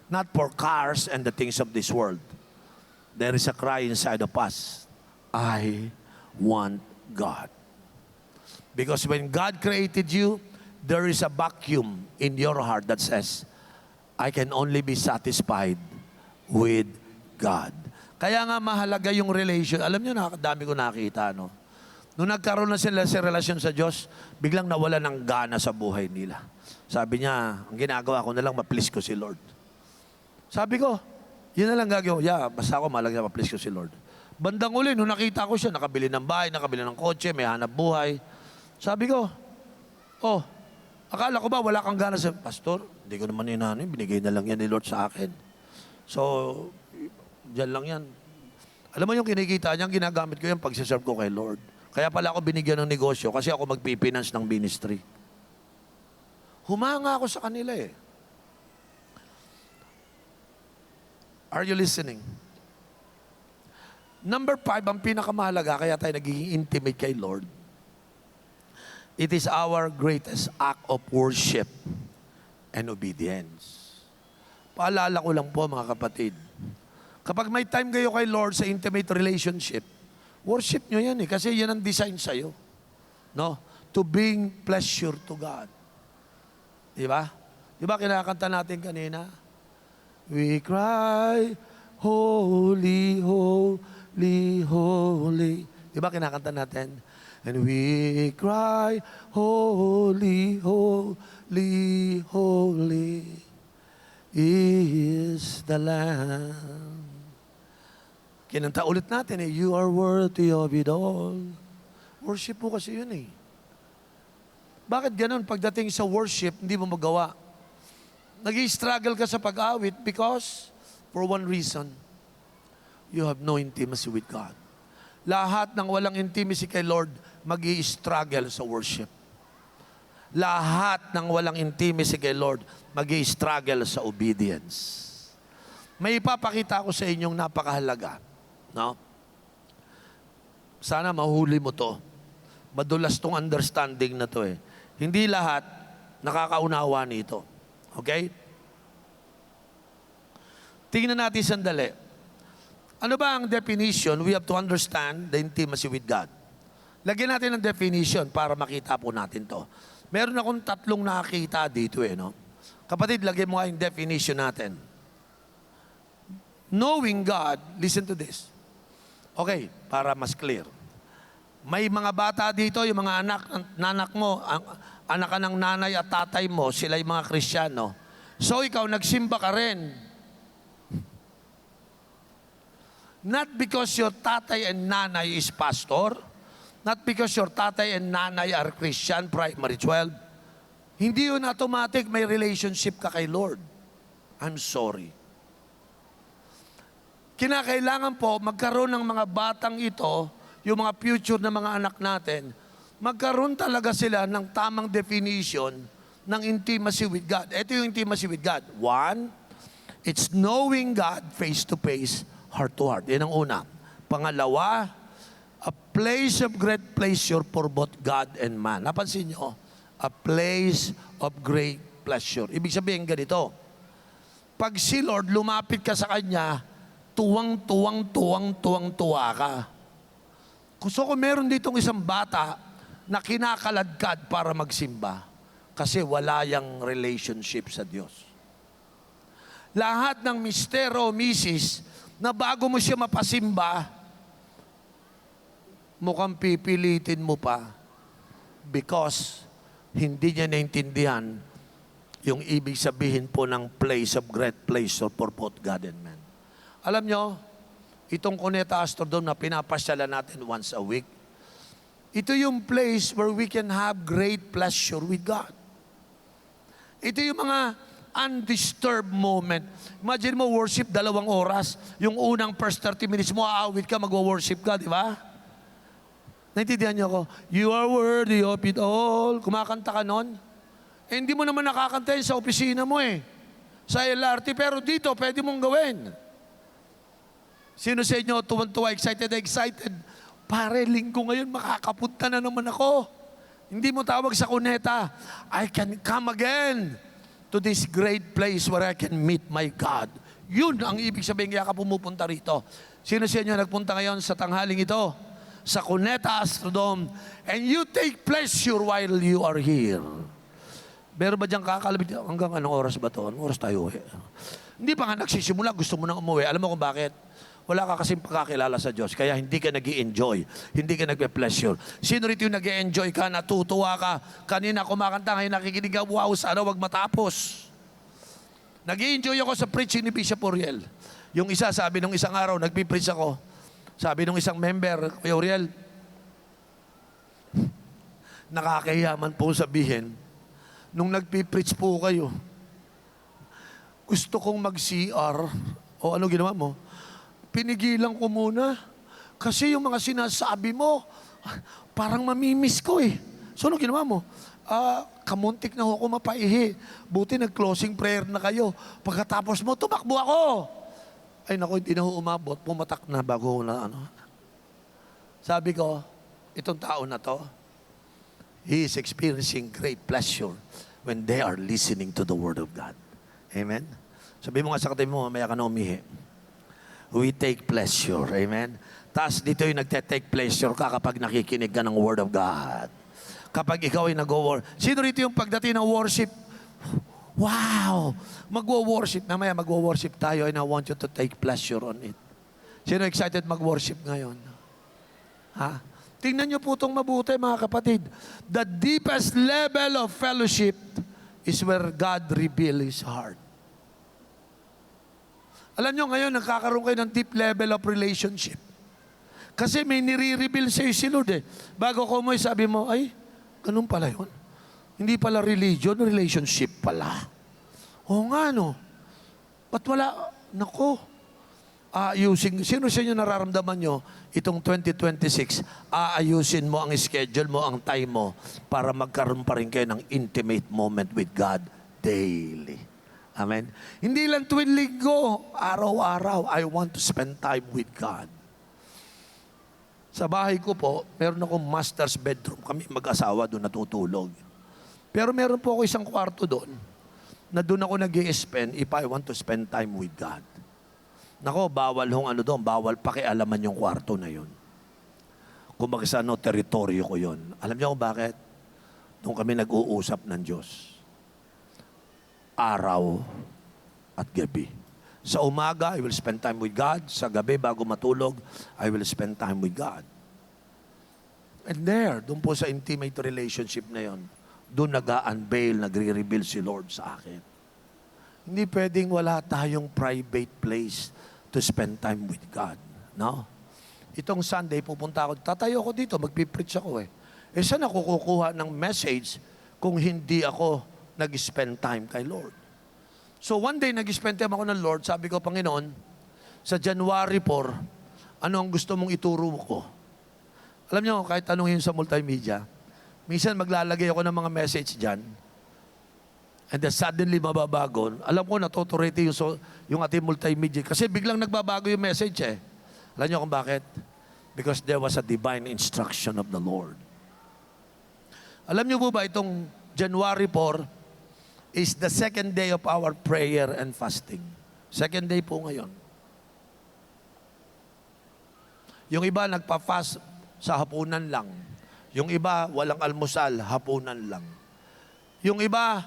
not for cars and the things of this world. There is a cry inside of us. I want God. Because when God created you, there is a vacuum in your heart that says, I can only be satisfied with God. Kaya nga mahalaga yung relation. Alam nyo, dami ko nakita, no? Nung nagkaroon na sila sa relasyon sa Diyos, biglang nawala ng gana sa buhay nila. Sabi niya, ang ginagawa ko na lang, ma-please ko si Lord. Sabi ko, yun na lang gagawin. Yeah, basta ako mahalaga ma-please ko si Lord. Bandang uli, nung nakita ko siya, nakabili ng bahay, nakabili ng kotse, may hanap buhay. Sabi ko, oh, akala ko ba wala kang gana sa pastor? Hindi ko naman inaano, binigay na lang yan ni Lord sa akin. So, dyan lang yan. Alam mo yung kinikita niya, ginagamit ko yan pag-serve ko kay Lord. Kaya pala ako binigyan ng negosyo kasi ako magpipinance ng ministry. Humanga ako sa kanila eh. Are you listening? Number 5, ang pinakamahalaga, kaya tayo nagiging intimate kay Lord. It is our greatest act of worship and obedience. Paalala ko lang po mga kapatid, kapag may time kayo kay Lord sa intimate relationship, worship nyo yan eh, kasi yan ang design sa'yo. No? To bring pleasure to God. Diba? Diba kinakanta natin kanina? We cry, holy, holy, holy. Diba kinakanta natin? And we cry, holy, holy, holy is the Lamb. Kinanta ulit natin eh, you are worthy of it all. Worship po kasi yun eh. Bakit ganun? Pagdating sa worship, hindi mo magawa. Nag-i-struggle ka sa pag-awit because, for one reason, you have no intimacy with God. Lahat ng walang intimacy kay Lord, mag-i-struggle sa worship. Lahat ng walang intimacy kay Lord, mag-i-struggle sa obedience. May ipapakita ko sa inyong napakahalaga. No? Sana mahuli mo to. Madulas tong understanding na to eh. Hindi lahat nakakaunawa nito. Okay? Tingnan natin sandali. Ano ba ang definition? We have to understand the intimacy with God. Lagyan natin ang definition para makita po natin to. Meron akong 3 nakakita dito eh. No? Kapatid, lagyan mo nga yung definition natin. Knowing God, listen to this. Okay, para mas clear. May mga bata dito, yung mga anak mo, anak ka ng nanay at tatay mo, sila yung mga Kristiyano. So ikaw, nagsimba ka rin. Not because your tatay and nanay is pastor, not because your tatay and nanay are Christian, primary 12. Hindi yun automatic may relationship ka kay Lord. I'm sorry. Kinakailangan po magkaroon ng mga batang ito, yung mga future na mga anak natin, magkaroon talaga sila ng tamang definition ng intimacy with God. Ito yung intimacy with God. 1, it's knowing God face to face, heart to heart. Yan ang una. Pangalawa, a place of great pleasure for both God and man. Napansin nyo? A place of great pleasure. Ibig sabihin ganito, pag si Lord lumapit ka sa Kanya, tuwang-tuwa ka. Gusto ko meron ditong isang bata na kinakaladkad para magsimba kasi wala yang relationship sa Diyos. Lahat ng mistero o misis na bago mo siya mapasimba, mukhang pipilitin mo pa because hindi niya naintindihan yung ibig sabihin po ng place of great pleasure for both God and man. Alam nyo, itong Cuneta Astrodome na pinapasyalan natin once a week. Ito yung place where we can have great pleasure with God. Ito yung mga undisturbed moment. Imagine mo, worship 2 oras. Yung unang first 30 minutes mo, aawit ka, magwo-worship ka, di ba? Naintindihan niyo ako? You are worthy of it all. Kumakanta ka nun. Eh, hindi mo naman nakakanta yun sa opisina mo eh. Sa LRT, pero dito, pwede mong gawin. Sino sa inyo, tuwan-tuwa, excited? Pare, linggo ngayon, makakapunta na naman ako. Hindi mo tawag sa Cuneta, I can come again to this great place where I can meet my God. Yun ang ibig sabihin kaya ka pumupunta rito. Sino sa inyo nagpunta ngayon sa tanghaling ito? Sa Cuneta Astrodome. And you take pleasure while you are here. Meron ba diyang kakalabit? Hanggang anong oras ba to? Anong oras tayo uwi? Hindi pa nga nagsisimula, gusto mo nang umuwi. Alam mo kung bakit? Wala ka kasing pagkakilala sa Diyos. Kaya hindi ka nag-i-enjoy. Hindi ka nagpe-pleasure. Sino rito yung nag-i-enjoy ka, natutuwa ka, kanina kumakanta, ngayon nakikinig ka, wow, sana wag matapos. Nag-i-enjoy ako sa preaching ni Bishop Uriel. Yung isa, sabi nung isang araw, nagpipreach ako. Sabi nung isang member, Kuya Uriel, nakakahiyaman po sabihin, nung nagpipreach po kayo, gusto kong mag-CR, o ano ginawa mo? Pinigilan ko muna. Kasi yung mga sinasabi mo, parang mamimiss ko eh. So ano ginawa mo? Kamuntik na ako mapaihi. Buti nag-closing prayer na kayo. Pagkatapos mo, tumakbo ako. Ay naku, hindi na ho umabot. Pumatak na bago na ano. Sabi ko, itong tao na to, he is experiencing great pleasure when they are listening to the Word of God. Amen? Sabi mo nga sa katabi mo, mamaya ka na umihi. We take pleasure. Amen? Tapos dito yung nagte-take pleasure ka kapag nakikinig ka ng Word of God. Kapag ikaw ay nag-worship. Sino rito yung pagdating ng worship? Wow! Mag-worship. Mamaya mag-worship tayo and I want you to take pleasure on it. Sino excited mag-worship ngayon? Ha? Tingnan niyo po itong mabuti mga kapatid. The deepest level of fellowship is where God reveals His heart. Alam nyo, ngayon, nagkakaroon kayo ng deep level of relationship. Kasi may nire-reveal sa'yo si Lord eh. Bago ko mo, sabi mo, ay, ganun pala yun. Hindi pala religion, relationship pala. Oo nga, no. Ba't wala, nako, sino sa inyo nararamdaman nyo, itong 2026, aayusin mo ang schedule mo, ang time mo, para magkaroon pa rin kayo ng intimate moment with God daily. Amen? Hindi lang tuwing linggo, araw-araw, I want to spend time with God. Sa bahay ko po, meron akong master's bedroom. Kami mag-asawa doon natutulog. Pero meron po ako isang kwarto doon, na doon ako nag-i-spend if I want to spend time with God. Nako, bawal hong ano doon, bawal pakialaman yung kwarto na yun. Kung magsano, teritoryo ko yun. Alam niyo kung bakit? Doon kami nag-uusap ng Diyos. Araw at gabi. Sa umaga, I will spend time with God. Sa gabi, bago matulog, I will spend time with God. And there, doon po sa intimate relationship na yon, doon nag-unveil, nagre-reveal si Lord sa akin. Hindi pwedeng wala tayong private place to spend time with God. No? Itong Sunday, pupunta ako, tatayo ako dito, magpipreach ako eh. Eh, saan ako kukuha ng message kung hindi ako nag-spend time kay Lord? So one day, nag-spend time ako ng Lord, sabi ko, Panginoon, sa January 4, ano ang gusto mong ituro ko? Alam niyo, kahit tanongin sa multimedia, minsan maglalagay ako ng mga message dyan, and then suddenly mababago. Alam ko, natuturete yung ating multimedia. Kasi biglang nagbabago yung message eh. Alam niyo kung bakit? Because there was a divine instruction of the Lord. Alam niyo po ba, itong January 4 is the second day of our prayer and fasting. Second day po ngayon. Yung iba nagpa-fast sa hapunan lang. Yung iba walang almusal, hapunan lang. Yung iba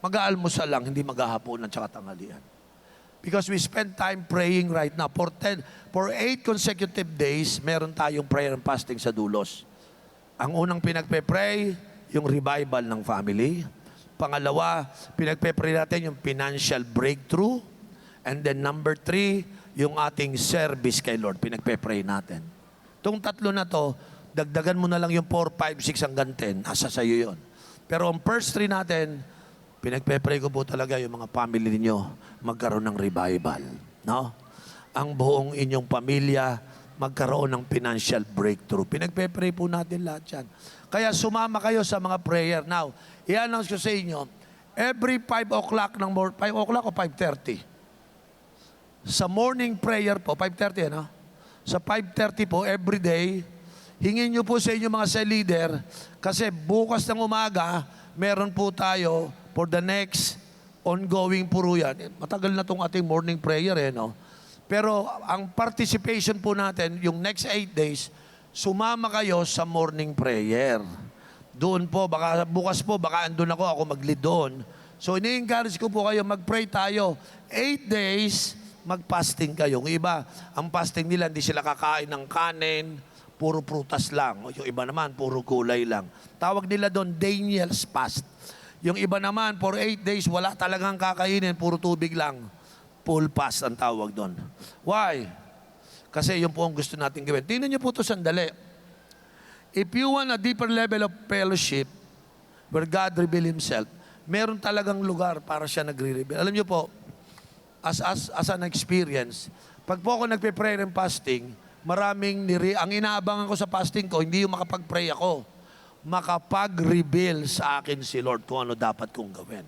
mag-aalmusal lang, hindi mag-hapunan tsaka tanghalian. Because we spend time praying right now. For 8 consecutive days, meron tayong prayer and fasting sa Dulos. Ang unang pinagpe-pray, yung revival ng family. Pangalawa, pinagpe-pray natin yung financial breakthrough. And then number 3, yung ating service kay Lord. Pinagpe-pray natin. Itong tatlo na to, dagdagan mo na lang yung 4, 5, 6 hanggang 10. Asa sa'yo yun. Pero ang first 3 natin, pinagpe-pray ko po talaga yung mga family ninyo magkaroon ng revival. No? Ang buong inyong pamilya magkaroon ng financial breakthrough. Pinagpe-pray po natin lahat yan. Kaya sumama kayo sa mga prayer. Now, i-announce ko sa inyo, every 5 o'clock ng 5 o'clock o 5:30? Sa morning prayer po, 5:30 ano? Sa 5:30 po, every day, hingin nyo po sa inyo mga cell leader, kasi bukas ng umaga, meron po tayo for the next ongoing puro yan. Matagal na itong ating morning prayer no? Pero ang participation po natin, yung next 8 days, sumama kayo sa morning prayer. Doon po, baka, bukas po, baka andun ako mag-lead doon. So, ini-encourage ko po kayo, mag-pray tayo. 8 days, mag-fasting kayo. Yung iba, ang fasting nila, hindi sila kakain ng kanin, puro prutas lang. Yung iba naman, puro gulay lang. Tawag nila doon, Daniel's fast. Yung iba naman, for 8 days, wala talagang kakainin, puro tubig lang. Full fast ang tawag doon. Why? Kasi yun po ang gusto natin gawin. Tingnan niyo po ito sandali. If you want a deeper level of fellowship, where God reveal Himself, meron talagang lugar para siya nagre-reveal. Alam niyo po, as an experience, pag po ako nagpe-prayer and fasting, ang inaabangan ko sa fasting ko, hindi yung makapag-pray ako, makapag-reveal sa akin si Lord kung ano dapat kong gawin.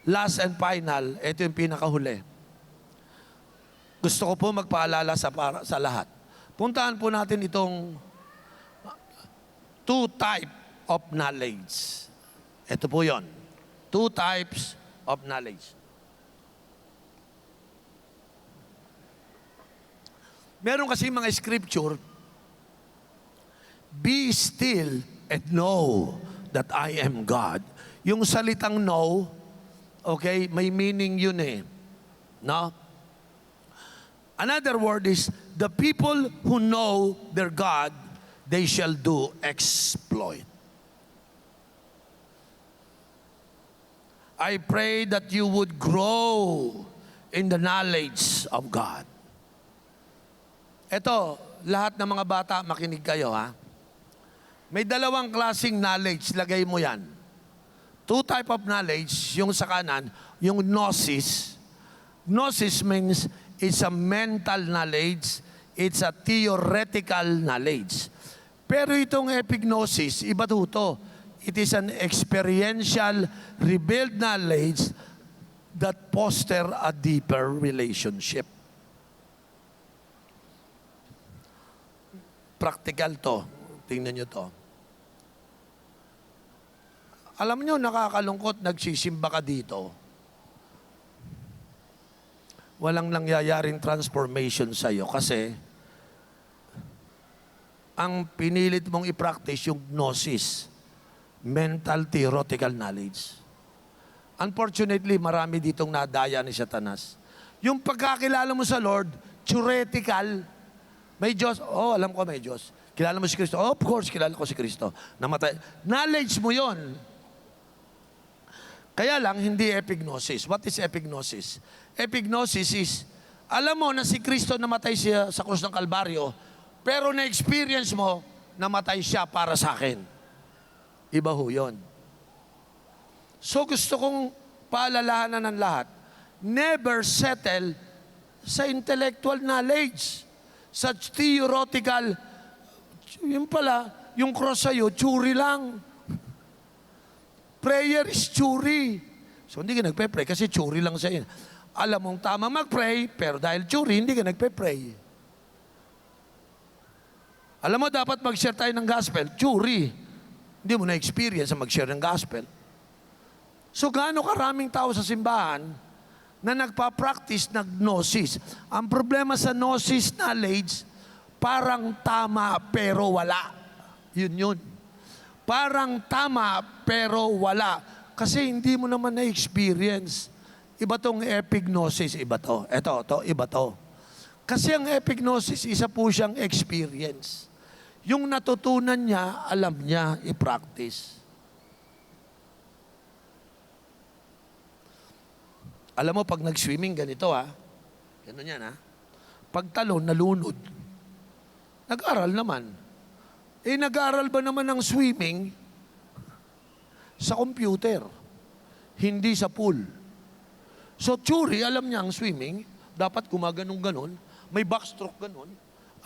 Last and final, ito yung pinakahuli. Gusto ko po magpaalala sa lahat. Puntahan po natin itong 2 type of knowledge. Ito po yon. 2 types of knowledge. Meron kasi mga scripture, be still and know that I am God. Yung salitang know, okay, may meaning yun no? Another word is, the people who know their God, they shall do exploit. I pray that you would grow in the knowledge of God. Ito, lahat ng mga bata, makinig kayo ha. May 2 klaseng knowledge, lagay mo yan. 2 type of knowledge, yung sa kanan, yung gnosis. Gnosis means it's a mental knowledge, it's a theoretical knowledge. Pero itong epignosis, iba ito. It is an experiential, revealed knowledge that foster a deeper relationship. Practical to. Tingnan nyo to. Alam nyo, nakakalungkot, nagsisimba ka dito. Walang nangyayaring transformation sa'yo kasi ang pinilit mong i-practice yung gnosis, mental theoretical knowledge. Unfortunately, marami ditong nadaya ni Satanas. Yung pagkakilala mo sa Lord, theoretical. May Diyos. Oh, alam ko may Diyos. Kilala mo si Kristo? Oh, of course, kilala ko si Kristo. Namatay. Knowledge mo yon. Kaya lang, hindi epignosis. What is epignosis? Epignosis is, alam mo na si Kristo namatay siya sa krus ng Kalbaryo, pero na-experience mo, namatay siya para sa akin. Iba ho yun. So gusto kong paalalahanan ng lahat, never settle sa intellectual knowledge. Such theoretical, yun pala, yung cross sa'yo, tsuri lang. Prayer is tsuri. So hindi ka nagpe-pray kasi tsuri lang sa'yo. Alam mong tama mag-pray, pero dahil tsuri, hindi ka nagpe-pray. Alam mo, dapat mag-share tayo ng gospel, tsuri. Hindi mo na-experience ang mag-share ng gospel. So gaano karaming tao sa simbahan na nagpa-practice ng gnosis. Ang problema sa gnosis knowledge, parang tama pero wala. Yun. Parang tama pero wala. Kasi hindi mo naman na-experience. Iba tong epignosis, iba to. Ito, iba to. Kasi ang epignosis, isa po siyang experience. Yung natutunan niya, alam niya, i-practice. Alam mo, pag nag-swimming, ganito Ganun yan, ha? Pagtalon, nalunod. Nag-aral naman. Nag-aral ba naman ng swimming sa computer? Hindi sa pool. So, Churi, alam niya ang swimming, dapat gumaganong-ganon, may backstroke ganon,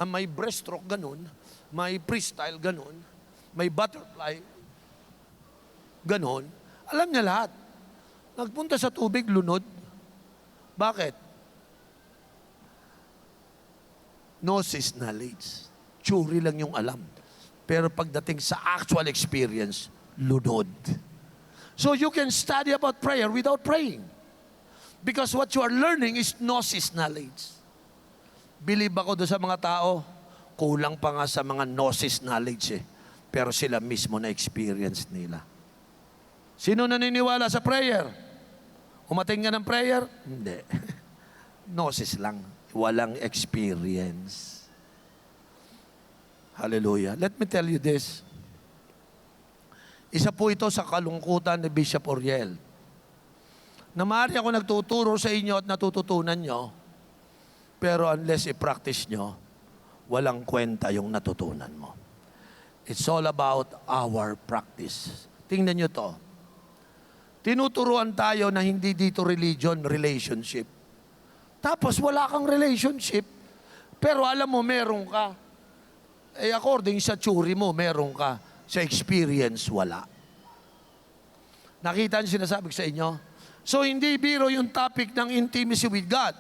may breaststroke ganon, may freestyle ganon, may butterfly ganon. Alam niya lahat. Nagpunta sa tubig, lunod. Bakit? Gnosis knowledge. Churi lang yung alam. Pero pagdating sa actual experience, lunod. So you can study about prayer without praying. Because what you are learning is gnosis knowledge. Believe ako doon sa mga tao, kulang pa nga sa mga gnosis knowledge eh. Pero sila mismo na experience nila. Sino naniniwala sa prayer? Umating ka ng prayer? Hindi. Gnosis lang. Walang experience. Hallelujah. Let me tell you this. Isa po ito sa kalungkutan ni Bishop Oriel. Na maaari ako nagtuturo sa inyo at natututunan nyo, pero unless i-practice nyo, walang kwenta yung natutunan mo. It's all about our practice. Tingnan nyo to. Tinuturuan tayo na hindi dito religion, relationship. Tapos wala kang relationship, pero alam mo meron ka. According sa tsuri mo, meron ka. Sa experience, wala. Nakita niyo sinasabi ko sa inyo? So hindi biro yung topic ng intimacy with God.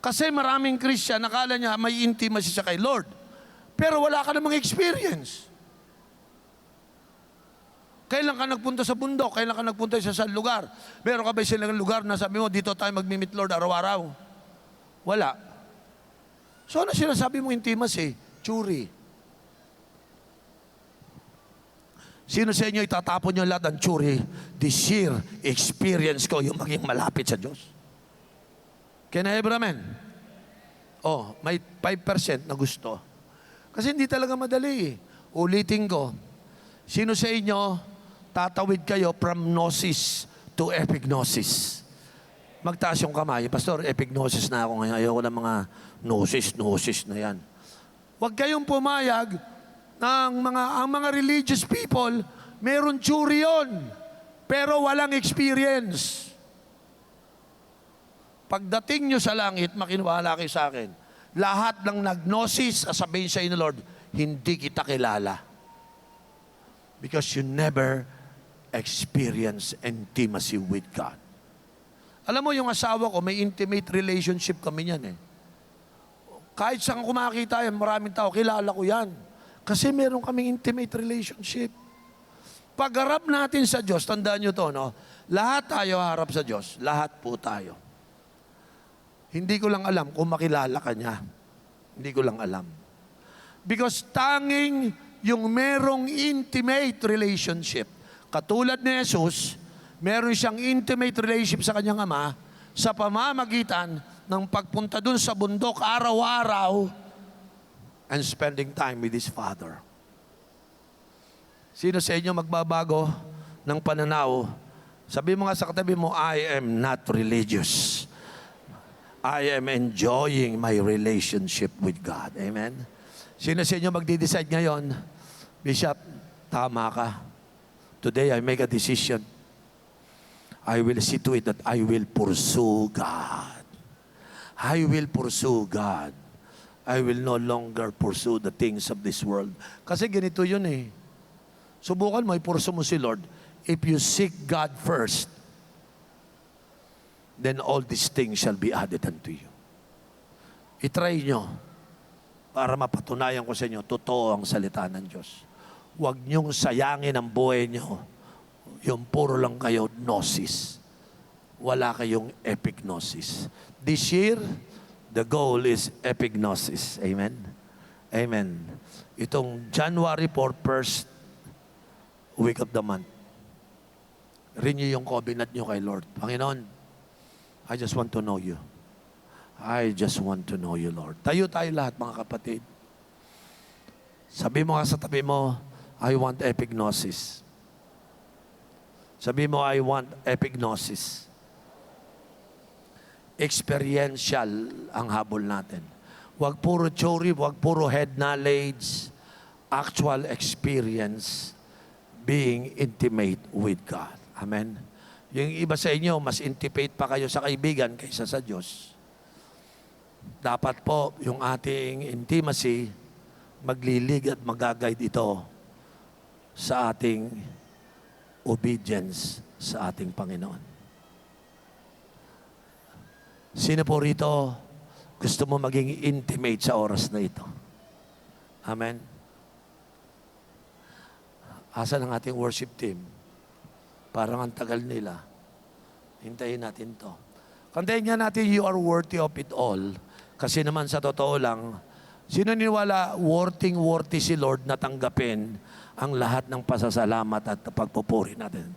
Kasi maraming Christian, nakala niya may intimacy siya kay Lord. Pero wala ka namang experience. Kailan ka nagpunta sa bundok? Kailan ka nagpunta sa lugar? Meron ka ba silang lugar na sabi mo, dito tayo mag-meet Lord araw-araw? Wala. So ano sinasabi mo intimacy? Tsuri. Sino sa inyo itatapon nyo lahat ng tsuri? This year, experience ko yung maging malapit sa Diyos. Can I have amen? Oh, may 5% na gusto. Kasi hindi talaga madali. Ulitin ko. Sino sa inyo tatawid kayo from gnosis to epignosis? Magtaas yung kamay. Pastor, epignosis na ako ngayon. Ayoko ng mga gnosis na yan. Huwag kayong pumayag ng ang mga religious people, meron tsuri yun, pero walang experience. Pagdating nyo sa langit, makinuwala kayo sa akin, lahat ng nagnosis, sabihin sa inyo, Lord, hindi kita kilala. Because you never experience intimacy with God. Alam mo, yung asawa ko, may intimate relationship kami niyan eh. Kahit saan kumakita yan, maraming tao, kilala ko yan. Kasi meron kaming intimate relationship. Pagharap natin sa Diyos, tandaan nyo to, no? Lahat tayo harap sa Diyos. Lahat po tayo. Hindi ko lang alam kung makilala ka niya. Hindi ko lang alam. Because tanging yung merong intimate relationship. Katulad ni Jesus, meron siyang intimate relationship sa kanyang ama sa pamamagitan ng pagpunta dun sa bundok araw-araw and spending time with His Father. Sino sa inyo magbabago ng pananaw? Sabi mo nga sa katabi mo, I am not religious. I am enjoying my relationship with God. Amen? Sino sa inyo magdi-decide ngayon, Bishop, tama ka. Today I make a decision. I will see to it that I will pursue God. I will pursue God. I will no longer pursue the things of this world. Kasi ganito yun eh. Subukan mo, ipursu mo si Lord. If you seek God first, then all these things shall be added unto you. I-try nyo para mapatunayan ko sa inyo, totoo ang salita ng Diyos. Huwag nyong sayangin ang buhay nyo. Yung puro lang kayo gnosis. Wala kayong epignosis. This year, the goal is epignosis. Amen? Amen. Itong January 4, first week of the month, renew yung covenant nyo kay Lord. Panginoon, I just want to know you. I just want to know you, Lord. Tayo lahat, mga kapatid. Sabi mo nga sa tabi mo, I want epignosis. Sabi mo, I want epignosis. experiential ang habol natin. Huwag puro theory, huwag puro head knowledge, actual experience being intimate with God. Amen? Yung iba sa inyo, mas intimate pa kayo sa kaibigan kaysa sa Diyos. Dapat po, yung ating intimacy, maglilig at magaguide ito sa ating obedience sa ating Panginoon. Sino po rito gusto mo maging intimate sa oras na ito? Amen? Asan ang ating worship team? Parang ang tagal nila. Hintayin natin to. Kantayin nga natin, you are worthy of it all. Kasi naman sa totoo lang, sino niniwala worthy si Lord na tanggapin ang lahat ng pasasalamat at pagpupuri natin?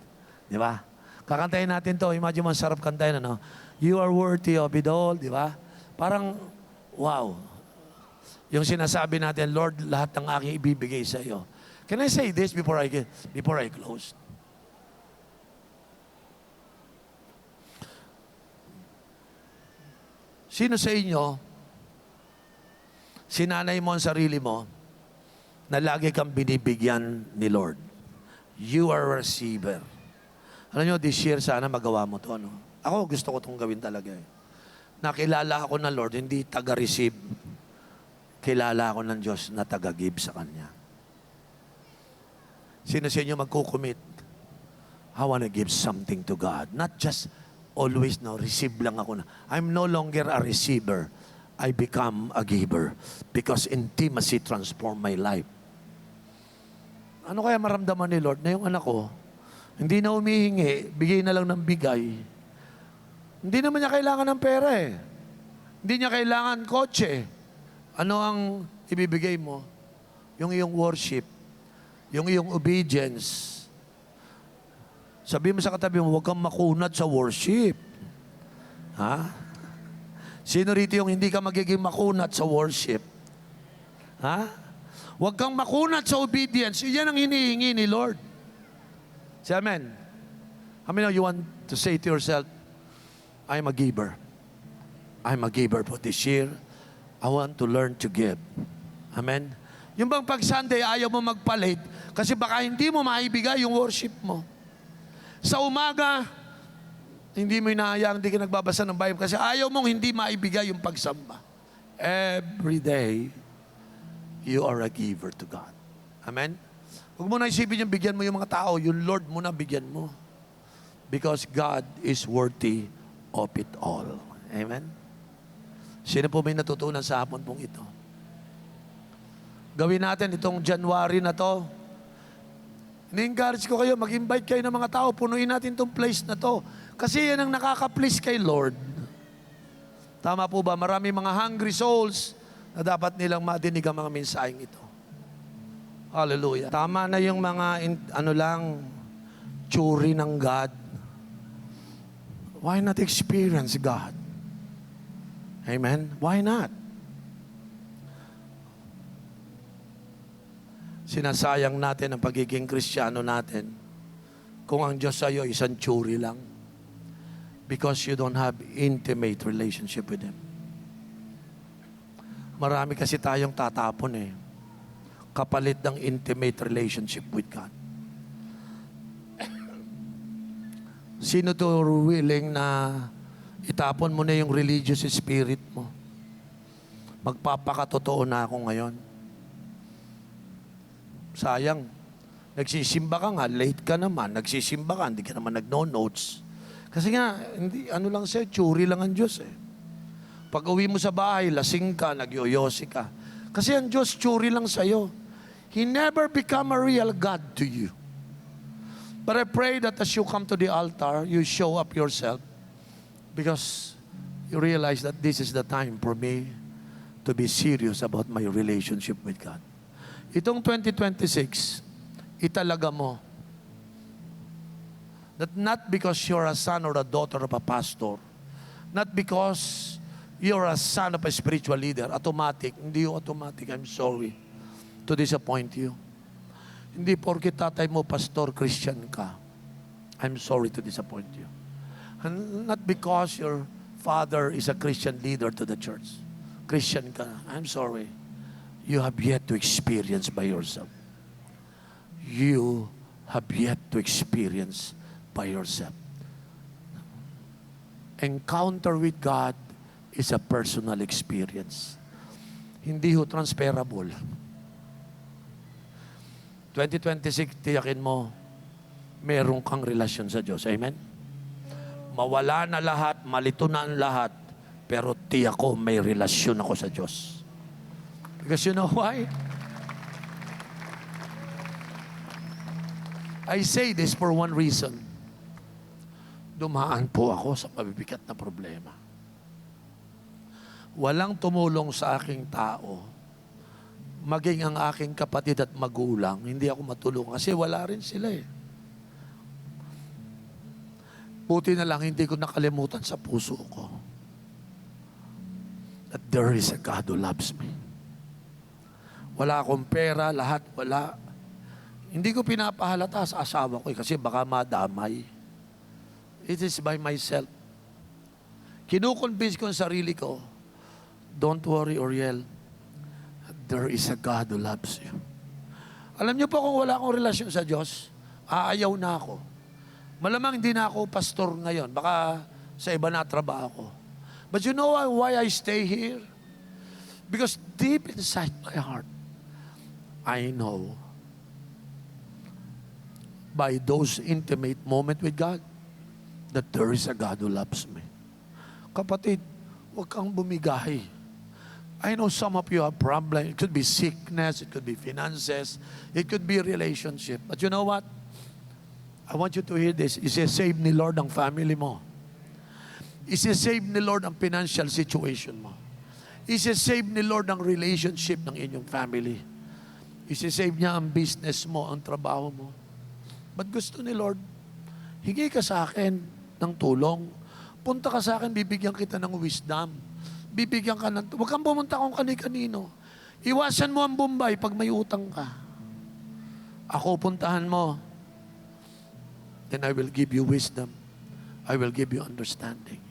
Di ba? Kakantayin natin to. Imagine mo, sarap kantayin, ano? You are worthy of it all, di ba? Parang, wow. Yung sinasabi natin, Lord, lahat ng aking ibibigay sa iyo. Can I say this before I close? Sino sa inyo, sinanay mo ang sarili mo na lagi kang binibigyan ni Lord? You are a receiver. Alam nyo, this year sana magawa mo to. No? Ako gusto ko itong gawin talaga. Nakilala ako ng Lord, hindi taga-receive. Kilala ako ng Diyos na taga-give sa Kanya. Sino sa inyo magkukumit? I want to give something to God. Not just always, no, receive lang ako na. I'm no longer a receiver. I become a giver. Because intimacy transformed my life. Ano kaya maramdaman ni Lord na yung anak ko, hindi na humihingi, bigay na lang ng bigay. Hindi naman niya kailangan ng pera eh. Hindi niya kailangan kotse. Ano ang ibibigay mo? Yung iyong worship. Yung iyong obedience. Sabi mo sa katabi mo, huwag kang makunat sa worship. Ha? Sino rito yung hindi ka magiging makunat sa worship? Ha? Huwag kang makunat sa obedience. Yan ang hinihingi ni Lord. Say amen. How many of you want to say to yourself, I'm a giver. I'm a giver for this year. I want to learn to give. Amen? Yung bang pag Sunday, ayaw mo magpalit kasi baka hindi mo maibigay yung worship mo. Sa umaga, hindi mo inahayang, hindi ka nagbabasa ng Bible kasi ayaw mong hindi maibigay yung pagsamba. Every day, you are a giver to God. Amen? Huwag mo na isipin yung bigyan mo yung mga tao, yung Lord mo na bigyan mo. Because God is worthy of it all. Amen? Sino po may natutunan sa hapon pong ito? Gawin natin itong January na to. Ni-encourage ko kayo, mag-invite kayo ng mga tao, punuin natin itong place na to. Kasi yan ang nakaka-please kay Lord. Tama po ba? Marami mga hungry souls na dapat nilang madinig ang mga mensaheng ito. Hallelujah. Tama na yung mga, tsuri ng God. Why not experience God? Amen? Why not? Sinasayang natin ang pagiging Kristiyano natin kung ang Diyos sa iyo isang tsuri lang because you don't have intimate relationship with Him. Marami kasi tayong tatapon eh. Kapalit ng intimate relationship with God. Sino to willing na itapon mo na yung religious spirit mo? Magpapakatotoo na ako ngayon. Sayang, nagsisimba ka nga, late ka naman, nagsisimba ka, hindi ka naman nagno-notes. Kasi nga, hindi, lang sa'yo, tsuri lang ang Diyos eh. Pag uwi mo sa bahay, lasing ka, nagyoyosi ka. Kasi ang Diyos, tsuri lang sa'yo. He never become a real God to you. But I pray that as you come to the altar, you show up yourself because you realize that this is the time for me to be serious about my relationship with God. Itong 2026, italaga mo that not because you're a son or a daughter of a pastor, not because you're a son of a spiritual leader, automatic, hindi yung automatic, I'm sorry to disappoint you. Hindi porke tatay mo pastor, Christian ka. I'm sorry to disappoint you. And not because your father is a Christian leader to the church. Christian ka. I'm sorry. You have yet to experience by yourself. You have yet to experience by yourself. Encounter with God is a personal experience. Hindi ho transferable. 2026, tiyakin mo, meron kang relasyon sa Diyos. Amen? Mawala na lahat, malito na ang lahat, pero tiyak ko may relasyon ako sa Diyos. Because you know why? I say this for one reason. Dumaan po ako sa mabibigat na problema. Walang tumulong sa aking tao, maging ang aking kapatid at magulang, hindi ako matulungan kasi wala rin sila eh. Buti na lang hindi ko nakalimutan sa puso ko that there is a God who loves me. Wala akong pera, lahat wala. Hindi ko pinapahalata sa asawa ko kasi baka madamay. It is by myself. Kinukonvince ko ang sarili ko, don't worry, Oriel. There is a God who loves you. Alam niyo po kung wala akong relasyon sa Diyos, aayaw na ako. Malamang hindi na ako pastor ngayon. Baka sa iba na trabaho ko. But you know why I stay here? Because deep inside my heart, I know by those intimate moments with God that there is a God who loves me. Kapatid, huwag kang bumigay. I know some of you have problems. It could be sickness, it could be finances, it could be relationship. But you know what? I want you to hear this. Isi-save ni Lord ang family mo. Isi-save ni Lord ang financial situation mo. Isi-save ni Lord ang relationship ng inyong family. Isi-save niya ang business mo, ang trabaho mo. But gusto ni Lord, hingi ka sa akin ng tulong. Punta ka sa akin, bibigyan kita ng wisdom. Bibigyan ka ng... Huwag kang pumunta kung kani-kanino. Iwasan mo ang Bombay pag may utang ka. Ako puntahan mo. Then I will give you wisdom. I will give you understanding.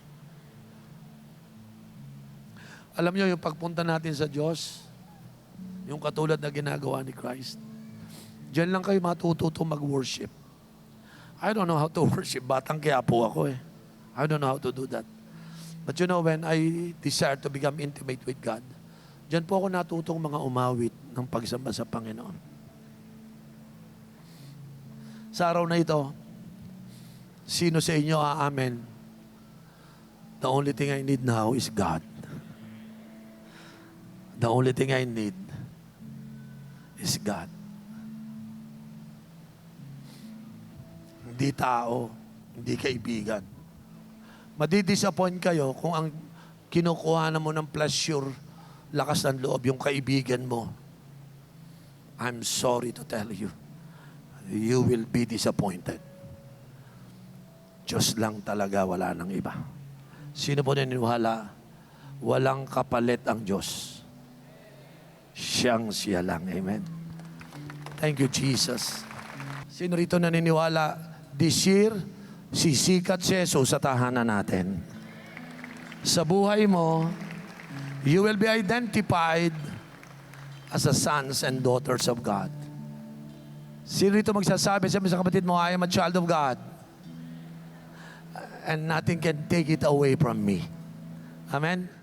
Alam niyo, yung pagpunta natin sa Diyos, yung katulad na ginagawa ni Christ, diyan lang kayo matututo mag-worship. I don't know how to worship. Batang kaya po ako eh. I don't know how to do that. But you know, when I desire to become intimate with God, diyan po ako natutong mga umawit ng pagsamba sa Panginoon. Sa araw na ito, sino sa inyo aamen? The only thing I need now is God. The only thing I need is God. Hindi tao, hindi kaibigan. Madidisappoint kayo kung ang kinukuha mo ng pleasure, lakas ng loob, yung kaibigan mo. I'm sorry to tell you, you will be disappointed. Diyos lang talaga, wala nang iba. Sino po naniniwala? Walang kapalit ang Diyos. Siya lang. Amen. Thank you, Jesus. Sino rito naniniwala? This year, sisikat si Jesus sa tahanan natin. Sa buhay mo, you will be identified as a sons and daughters of God. Sino rito magsasabi sa kapatid mo, I am a child of God, and nothing can take it away from me. Amen?